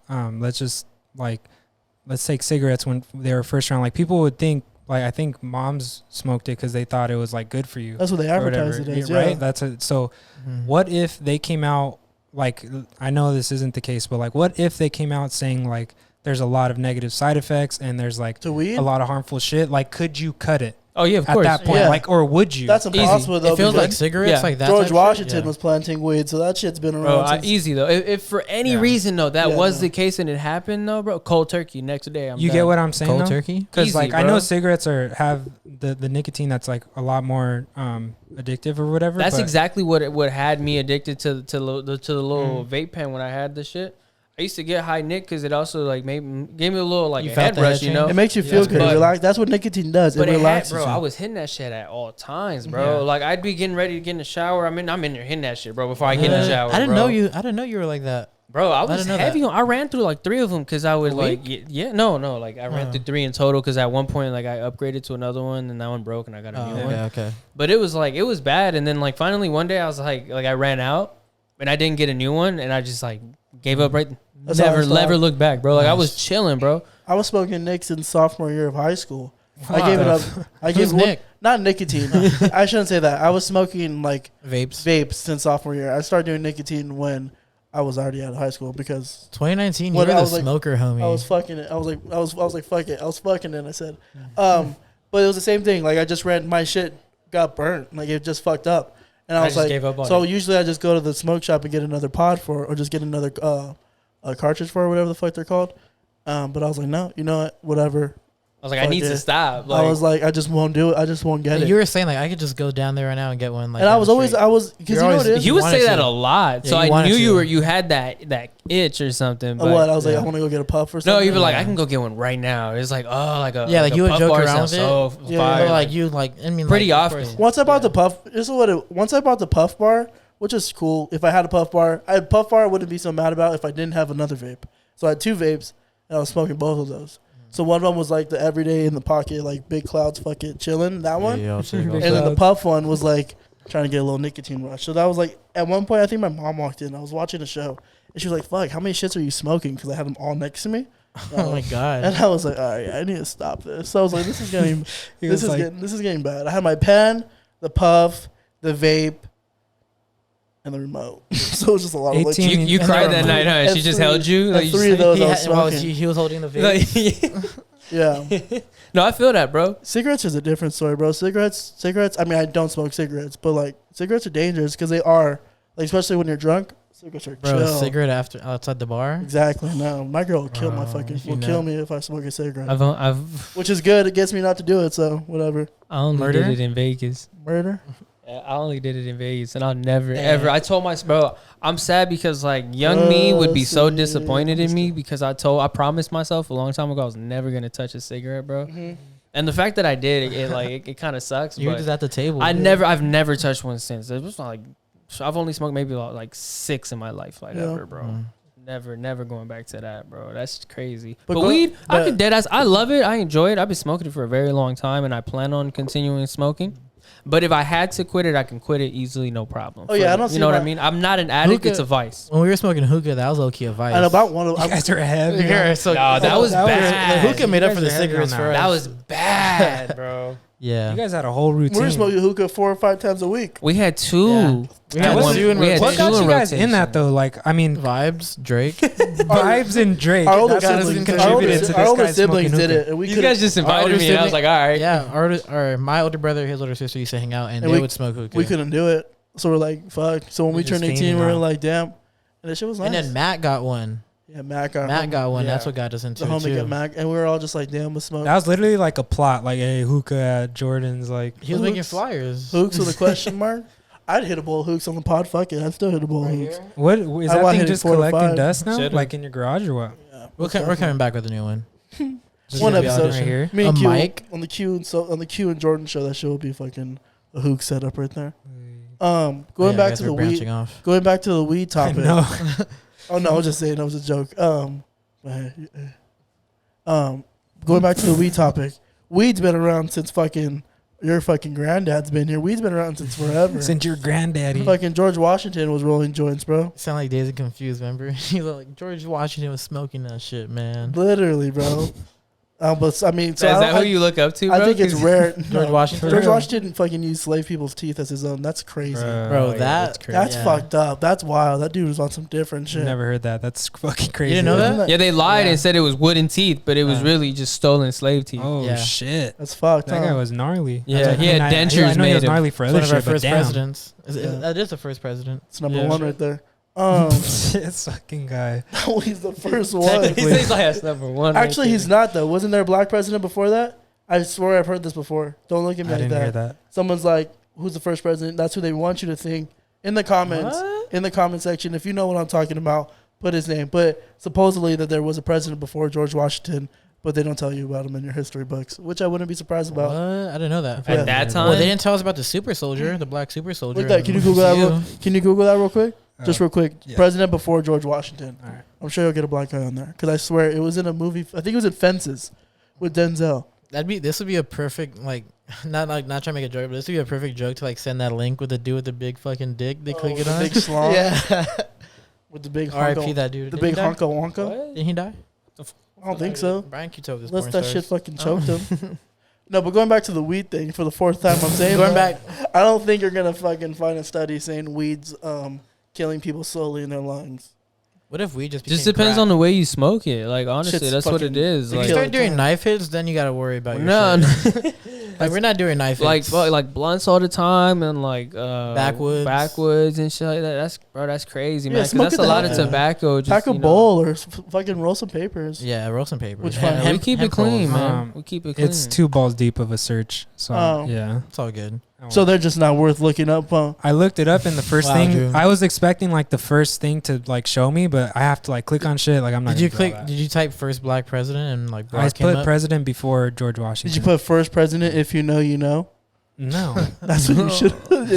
Speaker 3: Let's take cigarettes when they were first around. Like people would think, like I think moms smoked it because they thought it was like good for you.
Speaker 2: That's what they
Speaker 3: or whatever,
Speaker 2: advertise it as,
Speaker 3: right?
Speaker 2: yeah.
Speaker 3: That's it. So
Speaker 1: Mhm.
Speaker 3: what if they came out like I know this isn't the case, but like what if they came out saying like there's a lot of negative side effects and there's like
Speaker 2: To weed,
Speaker 3: a lot of harmful shit? Like could you cut it
Speaker 5: Oh yeah, of
Speaker 3: at
Speaker 5: course.
Speaker 3: that point?
Speaker 2: Yeah.
Speaker 3: Like or would you?
Speaker 2: that's impossible though.
Speaker 1: It feels like
Speaker 2: because
Speaker 1: cigarettes,
Speaker 5: Yeah.
Speaker 1: like that.
Speaker 2: George
Speaker 1: type shit?
Speaker 2: Washington
Speaker 1: Yeah.
Speaker 2: was planting weed, so that shit's been around.
Speaker 5: Bro,
Speaker 2: since,
Speaker 5: easy though. If for any
Speaker 1: Yeah.
Speaker 5: reason though that
Speaker 2: Yeah,
Speaker 5: was
Speaker 2: no.
Speaker 5: the case and it happened though, bro, cold turkey next day. I'm
Speaker 3: you
Speaker 5: done.
Speaker 3: get what I'm saying?
Speaker 1: cold
Speaker 3: though?
Speaker 1: turkey.
Speaker 3: Because
Speaker 5: Easy,
Speaker 3: like I
Speaker 5: bro.
Speaker 3: know cigarettes have the nicotine that's like a lot more addictive or whatever.
Speaker 5: That's
Speaker 3: but
Speaker 5: exactly what had me addicted to the little vape pen when I had this shit. I used to get high Nick because it also like gave me a little like
Speaker 1: You
Speaker 5: a
Speaker 1: felt
Speaker 5: head
Speaker 1: the
Speaker 5: rush,
Speaker 1: head
Speaker 5: you know.
Speaker 2: it makes you feel
Speaker 1: Yeah.
Speaker 2: good,
Speaker 5: But-
Speaker 2: relax. That's what nicotine does.
Speaker 5: But
Speaker 2: It
Speaker 5: it had,
Speaker 2: relaxes
Speaker 5: bro,
Speaker 2: you.
Speaker 5: I was hitting that shit at all times, bro.
Speaker 1: Yeah.
Speaker 5: Like I'd be getting ready to get in the shower. I'm in there hitting that shit, bro. Before I get in the shower,
Speaker 1: I didn't
Speaker 5: bro.
Speaker 1: know you. I didn't know you were like that.
Speaker 5: Bro, I was
Speaker 1: didn't know
Speaker 5: heavy
Speaker 1: that.
Speaker 5: on. I ran through like 3 of them because I would
Speaker 1: A
Speaker 5: like,
Speaker 1: week?
Speaker 5: no, like I ran
Speaker 1: Oh.
Speaker 5: through 3 in total because at one point like I upgraded to another one and that one broke and I got a
Speaker 1: Oh,
Speaker 5: new one.
Speaker 1: okay.
Speaker 5: But it was like it was bad, and then like finally one day I was like I ran out and I didn't get a new one and I just like gave up right.
Speaker 2: That's how I
Speaker 5: Never
Speaker 2: stopped.
Speaker 5: looked back, bro. Like I
Speaker 1: Nice.
Speaker 5: was chilling, bro.
Speaker 2: I was smoking Nick since sophomore year of high school. I
Speaker 5: Fuck.
Speaker 2: gave it up. I
Speaker 1: Who's
Speaker 2: gave
Speaker 1: Nick?
Speaker 2: not nicotine. I shouldn't say that. I was smoking like
Speaker 1: Vapes.
Speaker 2: vapes since sophomore year. I started doing nicotine when I was already out of high school because
Speaker 1: 2019. You
Speaker 2: When
Speaker 1: were
Speaker 2: I
Speaker 1: the
Speaker 2: was, like-
Speaker 1: smoker, homie.
Speaker 2: I was fucking it. I was like fuck it. I was fucking it. I said, but it was the same thing. Like I just ran my shit got burnt. Like it just fucked up, and I
Speaker 5: I
Speaker 2: was
Speaker 5: just
Speaker 2: like,
Speaker 5: gave up on
Speaker 2: so
Speaker 5: it.
Speaker 2: usually I just go to the smoke shop and get another pod for, or just get another a cartridge for, or whatever the fuck they're called. But I was like, no, you know what, whatever.
Speaker 5: I was like, I
Speaker 2: Fuck
Speaker 5: need
Speaker 2: it.
Speaker 5: to stop.
Speaker 2: I was like, I just won't do it. I just won't get it.
Speaker 1: You were saying like I could just go down there right now and get one. Like,
Speaker 2: And I
Speaker 1: down
Speaker 2: was
Speaker 1: the
Speaker 2: always,
Speaker 1: street.
Speaker 2: because
Speaker 1: You're
Speaker 2: you know what
Speaker 1: always-
Speaker 2: it is.
Speaker 5: he would
Speaker 1: wanted
Speaker 5: say that
Speaker 1: to.
Speaker 5: a lot,
Speaker 1: Yeah,
Speaker 5: so
Speaker 1: you
Speaker 5: I
Speaker 1: wanted
Speaker 5: knew
Speaker 1: to.
Speaker 5: you had that itch or something. But
Speaker 2: What I was like,
Speaker 1: yeah.
Speaker 2: I want to go get a puff or
Speaker 5: no,
Speaker 2: something.
Speaker 5: you'd be like,
Speaker 1: Yeah.
Speaker 5: I can go get one right now. It's like, oh, like a
Speaker 1: Yeah, like
Speaker 5: a
Speaker 1: you would
Speaker 5: puff
Speaker 1: joke
Speaker 5: bar
Speaker 1: around
Speaker 5: sounds
Speaker 1: with
Speaker 5: so
Speaker 1: it.
Speaker 2: Yeah,
Speaker 5: fire.
Speaker 1: But like you like I mean
Speaker 5: Pretty
Speaker 1: like, of
Speaker 5: often.
Speaker 1: course.
Speaker 2: Once I bought
Speaker 1: Yeah.
Speaker 2: the puff, this is what it. Once I bought the puff bar, which is cool. If I had a puff bar, puff bar I wouldn't be so mad about if I didn't have another vape. So I had 2 vapes, and I was smoking both of those. So one of them was like the everyday in the pocket, like big clouds, fucking chilling. That one,
Speaker 1: Yeah, I'll say about
Speaker 2: and
Speaker 1: that.
Speaker 2: then the puff one was like trying to get a little nicotine rush. So that was like at one point I think my mom walked in. I was watching a show, and she was like, "Fuck, how many shits are you smoking?" Because I had them all next to me.
Speaker 1: Oh my god.
Speaker 2: And I was like, all right, I need to stop this. So I was like, this is getting
Speaker 3: He
Speaker 2: this
Speaker 3: was
Speaker 2: is
Speaker 3: like-
Speaker 2: getting this is getting bad. I had my pen, the puff, the vape, and the remote. So it was just a lot of like
Speaker 3: 18
Speaker 5: you
Speaker 1: And
Speaker 5: cried
Speaker 1: they
Speaker 5: that
Speaker 1: were
Speaker 5: night, huh?
Speaker 2: and
Speaker 5: She just
Speaker 2: three-
Speaker 5: held you.
Speaker 2: and
Speaker 5: Like, you
Speaker 2: 3 of
Speaker 5: just-
Speaker 2: those
Speaker 1: he,
Speaker 2: I was
Speaker 1: had, well,
Speaker 2: smoking.
Speaker 1: he was holding the vape.
Speaker 5: like-
Speaker 2: Yeah,
Speaker 5: no, I feel that, bro.
Speaker 2: cigarettes is a different story, bro. Cigarettes. I mean, I don't smoke cigarettes, but like cigarettes are dangerous because they are like, especially when you're drunk. Cigarettes are
Speaker 1: Bro,
Speaker 2: chill.
Speaker 1: cigarette after outside the bar.
Speaker 2: Exactly. No, my girl will kill my fucking.
Speaker 1: you
Speaker 2: Will
Speaker 1: know.
Speaker 2: kill me if I smoke a cigarette.
Speaker 5: I've
Speaker 2: Which is good. It gets me not to do it. So whatever.
Speaker 5: I only
Speaker 1: Murder?
Speaker 5: did it in Vegas.
Speaker 2: Murder.
Speaker 5: I only did it in Vegas, and I'll never ever. I told my bro, I'm sad because like young me would be so disappointed in me because I promised myself a long time ago I was never gonna touch a cigarette, bro. Mm-hmm. And the fact that I did, it kind of sucks.
Speaker 1: You're just at the table.
Speaker 5: I've never touched one since. It was like I've only smoked maybe like 6 in my life, like ever, bro. Never going back to that, bro. That's crazy. But weed, I could deadass. I love it. I enjoy it. I've been smoking it for a very long time, and I plan on continuing smoking. But if I had to quit it, I can quit it easily, no problem.
Speaker 2: Oh yeah, I don't see.
Speaker 5: You know what I mean? I'm not an addict.
Speaker 1: Hookah,
Speaker 5: it's a vice.
Speaker 1: When we were smoking hookah, that was low key a vice.
Speaker 2: And about one of
Speaker 3: You guys are heavy.
Speaker 5: That was bad.
Speaker 1: The hookah made up for the
Speaker 3: guys are heavy
Speaker 1: cigarettes
Speaker 3: on
Speaker 1: for
Speaker 3: that.
Speaker 1: us.
Speaker 5: That was bad, bro.
Speaker 1: Yeah.
Speaker 3: You guys had a whole routine.
Speaker 2: we were smoking hookah 4 or 5 times a week.
Speaker 5: We had 2.
Speaker 1: Yeah. We had
Speaker 3: What
Speaker 1: two in
Speaker 5: we had
Speaker 3: What
Speaker 1: rotation.
Speaker 3: got
Speaker 5: two
Speaker 3: you guys
Speaker 5: rotation.
Speaker 3: in that though? Like, I mean,
Speaker 1: Vibes, Drake.
Speaker 3: Vibes and Drake.
Speaker 2: Our older
Speaker 3: That's what
Speaker 2: siblings,
Speaker 3: contributed to this
Speaker 2: our older
Speaker 3: guy
Speaker 2: siblings
Speaker 3: smoking
Speaker 2: did
Speaker 3: hookah.
Speaker 2: it, and we
Speaker 5: You
Speaker 2: could.
Speaker 5: guys just invited
Speaker 1: older
Speaker 5: me, and I was
Speaker 1: sibling-
Speaker 5: like, all right.
Speaker 1: Yeah, my older brother, his older sister used to hang out, and
Speaker 2: And
Speaker 1: they
Speaker 2: we-
Speaker 1: would smoke hookah.
Speaker 2: We couldn't do it, so we're like, fuck. So when
Speaker 3: We're
Speaker 2: we turned
Speaker 3: just
Speaker 2: 18, we were
Speaker 3: fiending
Speaker 2: like, damn, and that shit was nice.
Speaker 1: And then Matt got one.
Speaker 2: Yeah, Matt got
Speaker 1: one.
Speaker 5: Yeah.
Speaker 1: That's what got us into
Speaker 2: the
Speaker 1: it
Speaker 2: homie
Speaker 1: too.
Speaker 2: got Mac, and we were all just like, damn, we'll smoke.
Speaker 3: That was literally like a plot. Like, hey, hookah at Jordan's. Like,
Speaker 1: He was making
Speaker 2: Hooks.
Speaker 1: flyers.
Speaker 2: Hooks with a question mark. I'd hit a bowl of hooks on the pod. Fuck it, I'd still hit a bowl of hooks.
Speaker 3: what is
Speaker 2: I
Speaker 3: that
Speaker 2: want
Speaker 3: thing?
Speaker 2: hit
Speaker 3: Just
Speaker 2: 4 to
Speaker 3: collecting
Speaker 2: 5.
Speaker 3: dust now,
Speaker 5: Should've.
Speaker 3: like in your garage or what?
Speaker 2: Yeah,
Speaker 1: We're coming back with a new one.
Speaker 3: Just
Speaker 2: One
Speaker 3: gonna be out
Speaker 2: episode
Speaker 3: right here.
Speaker 2: Me and
Speaker 1: A
Speaker 2: Q
Speaker 1: mic?
Speaker 2: on the Q and Jordan show. That show will be fucking a hook setup right there. Going
Speaker 1: Yeah,
Speaker 2: back
Speaker 1: guys
Speaker 2: to
Speaker 1: are
Speaker 2: the
Speaker 1: branching
Speaker 2: weed.
Speaker 1: off.
Speaker 2: Going back to the weed topic.
Speaker 3: No,
Speaker 2: Oh no, I was just saying that was a joke. Going back to the weed topic. Weed's been around since fucking your fucking granddad's been here. Weed's been around since forever.
Speaker 3: since your granddaddy.
Speaker 2: Fucking George Washington was rolling joints, bro.
Speaker 1: Sound like Days of Confused, remember? He was like, George Washington was smoking that shit, man.
Speaker 2: Literally, bro. But I mean, so
Speaker 5: Is that
Speaker 2: I,
Speaker 5: who you look up to, bro?
Speaker 2: I think it's rare.
Speaker 1: George Washington?
Speaker 2: George Washington fucking used slave people's teeth as his own. That's crazy.
Speaker 1: Bro,
Speaker 5: yeah,
Speaker 1: that's
Speaker 5: crazy.
Speaker 2: That's
Speaker 1: yeah.
Speaker 2: fucked up. That's wild. That dude was on some different shit.
Speaker 3: Never heard that. That's fucking crazy.
Speaker 1: You didn't know
Speaker 2: Isn't
Speaker 1: that?
Speaker 5: Yeah, they lied
Speaker 1: Yeah.
Speaker 5: and said it was wooden teeth, but it was really just stolen slave teeth.
Speaker 3: Oh
Speaker 1: Yeah.
Speaker 3: shit,
Speaker 2: That's fucked.
Speaker 3: that
Speaker 2: huh?
Speaker 3: guy was gnarly.
Speaker 5: Yeah, he had dentures
Speaker 3: I know he
Speaker 5: made
Speaker 3: was
Speaker 5: of-
Speaker 3: gnarly for
Speaker 1: It's
Speaker 3: other
Speaker 1: one of our
Speaker 3: shit, but
Speaker 1: first
Speaker 3: damn.
Speaker 1: presidents.
Speaker 2: Yeah.
Speaker 1: That is the first president.
Speaker 2: It's number
Speaker 1: Yeah.
Speaker 2: one right there.
Speaker 3: This fucking guy.
Speaker 2: He's the first one.
Speaker 5: He says like that's number one.
Speaker 2: Actually,
Speaker 5: right
Speaker 2: he's not though. Wasn't there a black president before that? I swear I've heard this before. Don't look at me
Speaker 3: I
Speaker 2: like
Speaker 3: didn't hear
Speaker 2: that.
Speaker 3: that.
Speaker 2: Someone's like, "Who's the first president?" That's who they want you to think. In the comments,
Speaker 1: What?
Speaker 2: in the comment section, if you know what I'm talking about, put his name. But supposedly that there was a president before George Washington, but they don't tell you about him in your history books, which I wouldn't be surprised
Speaker 1: What?
Speaker 2: about.
Speaker 1: I didn't know that.
Speaker 5: At that time?
Speaker 1: Well, they didn't tell us about the super soldier, the black super soldier.
Speaker 2: Look that. Can you Google that? Can you Google that real quick? Just real quick.
Speaker 3: yeah.
Speaker 2: President before George Washington.
Speaker 3: All right.
Speaker 2: I'm sure you'll get a black guy on there because I swear it was in a movie. I think it was in Fences with Denzel.
Speaker 1: This would be a perfect not trying to make a joke, but this would be a perfect joke to like send that link with the dude with the big fucking dick. They click
Speaker 2: with
Speaker 1: it
Speaker 2: the
Speaker 1: on.
Speaker 2: big slong.
Speaker 1: Yeah.
Speaker 2: With the big
Speaker 1: R.I.P.
Speaker 2: honko,
Speaker 1: that dude.
Speaker 2: the
Speaker 1: Didn't
Speaker 2: big
Speaker 1: he die?
Speaker 2: honko wonka.
Speaker 5: What?
Speaker 1: Didn't he die?
Speaker 2: I don't think so.
Speaker 1: Brian Q told this.
Speaker 2: Unless
Speaker 1: porn
Speaker 2: that shit
Speaker 1: stars.
Speaker 2: fucking choked him. No, but going back to the weed thing for the 4th time, I'm saying
Speaker 1: Going
Speaker 2: that,
Speaker 1: back,
Speaker 2: I don't think you're gonna fucking find a study saying weeds killing people slowly in their lungs.
Speaker 1: what if we just
Speaker 5: Just depends on the way you smoke it. Like honestly,
Speaker 2: Shit's
Speaker 5: that's what
Speaker 2: fucking-
Speaker 5: it is.
Speaker 2: If
Speaker 1: If you
Speaker 5: Like,
Speaker 2: kill
Speaker 1: start
Speaker 2: it
Speaker 1: doing
Speaker 2: time.
Speaker 1: knife hits, then you gotta worry about your
Speaker 5: no,
Speaker 1: shit. Like we're not doing knife hits.
Speaker 5: like blunts all the time and like backwoods and shit like that. That's crazy,
Speaker 2: Yeah,
Speaker 5: man. 'cause
Speaker 2: smoke
Speaker 5: that's
Speaker 2: it
Speaker 5: a lot
Speaker 2: the
Speaker 5: of
Speaker 2: hell.
Speaker 5: tobacco. Just,
Speaker 2: Pack a
Speaker 5: you know.
Speaker 2: bowl or fucking roll some papers.
Speaker 1: Yeah, roll some paper.
Speaker 2: Which
Speaker 1: Hemp-
Speaker 2: one?
Speaker 5: We
Speaker 1: hemp-
Speaker 5: keep it
Speaker 1: hemp
Speaker 5: clean,
Speaker 1: rolls.
Speaker 5: man. We keep it clean.
Speaker 3: It's 2 balls deep of a search. So
Speaker 2: Oh.
Speaker 3: yeah.
Speaker 1: It's all good.
Speaker 2: So they're just not worth looking up, huh?
Speaker 3: I looked it up, and the first
Speaker 1: Wow,
Speaker 3: thing
Speaker 1: dude.
Speaker 3: I was expecting, like the first thing to like show me, but I have to like click on shit. Like I'm not.
Speaker 1: Did you
Speaker 3: gonna do all
Speaker 1: click?
Speaker 3: that.
Speaker 1: Did you type first black president and like
Speaker 3: I
Speaker 1: Barack came
Speaker 3: put
Speaker 1: up?
Speaker 3: president before George Washington.
Speaker 2: Did you put first president if you know you know?
Speaker 3: No,
Speaker 2: That's what you should.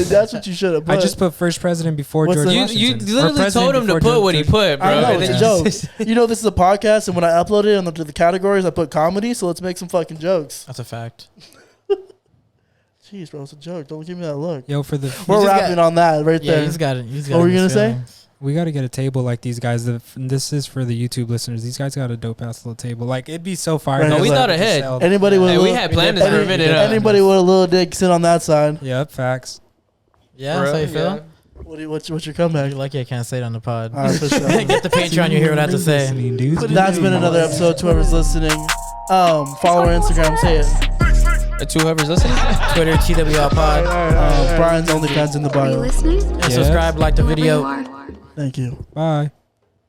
Speaker 2: That's what you should have put.
Speaker 3: I just put first president before
Speaker 2: What's
Speaker 3: George
Speaker 2: the-
Speaker 5: You
Speaker 3: Washington. Or
Speaker 5: literally
Speaker 3: president
Speaker 5: told him to
Speaker 3: before
Speaker 5: put
Speaker 3: George-
Speaker 5: what he put, bro.
Speaker 2: I know
Speaker 5: And
Speaker 2: it's a
Speaker 5: then-
Speaker 2: joke. You know this is a podcast, and when I upload it onto the categories, I put comedy. So let's make some fucking jokes.
Speaker 1: That's a fact.
Speaker 2: Jeez, bro, it's a joke. Don't give me that look.
Speaker 3: Yo, for the
Speaker 2: We're
Speaker 1: just
Speaker 2: wrapping on that right
Speaker 1: Yeah,
Speaker 2: there.
Speaker 1: he's got it. He's got.
Speaker 2: What were
Speaker 1: it
Speaker 2: you
Speaker 1: in his
Speaker 2: gonna say?
Speaker 1: feelings.
Speaker 3: we got to get a table like these guys. This is for the YouTube listeners. These guys got a dope ass little table. Like it'd be so fire.
Speaker 2: Right,
Speaker 5: No, we
Speaker 2: like-
Speaker 5: thought ahead.
Speaker 2: Anybody with
Speaker 5: Hey,
Speaker 2: a
Speaker 5: we
Speaker 2: little,
Speaker 5: had planned to rip it up.
Speaker 2: anybody with a little dick sit on that side.
Speaker 3: Yep, facts.
Speaker 1: Yeah, that's how you feel.
Speaker 2: What's your comeback?
Speaker 1: You're lucky I can't say it on the pod.
Speaker 2: All right, for sure.
Speaker 1: Get the Patreon. You hear what I have to say.
Speaker 3: Listening, dudes.
Speaker 2: That's been another episode. To whoever's listening, follow our Instagram. Say it.
Speaker 5: To whoever's listening.
Speaker 1: Twitter TWL Pod.
Speaker 2: Brian's OnlyFans in the
Speaker 4: Are you
Speaker 2: bio.
Speaker 4: listening?
Speaker 1: And subscribe, like the
Speaker 4: Whoever you
Speaker 1: video.
Speaker 4: are.
Speaker 2: Thank you.
Speaker 3: Bye.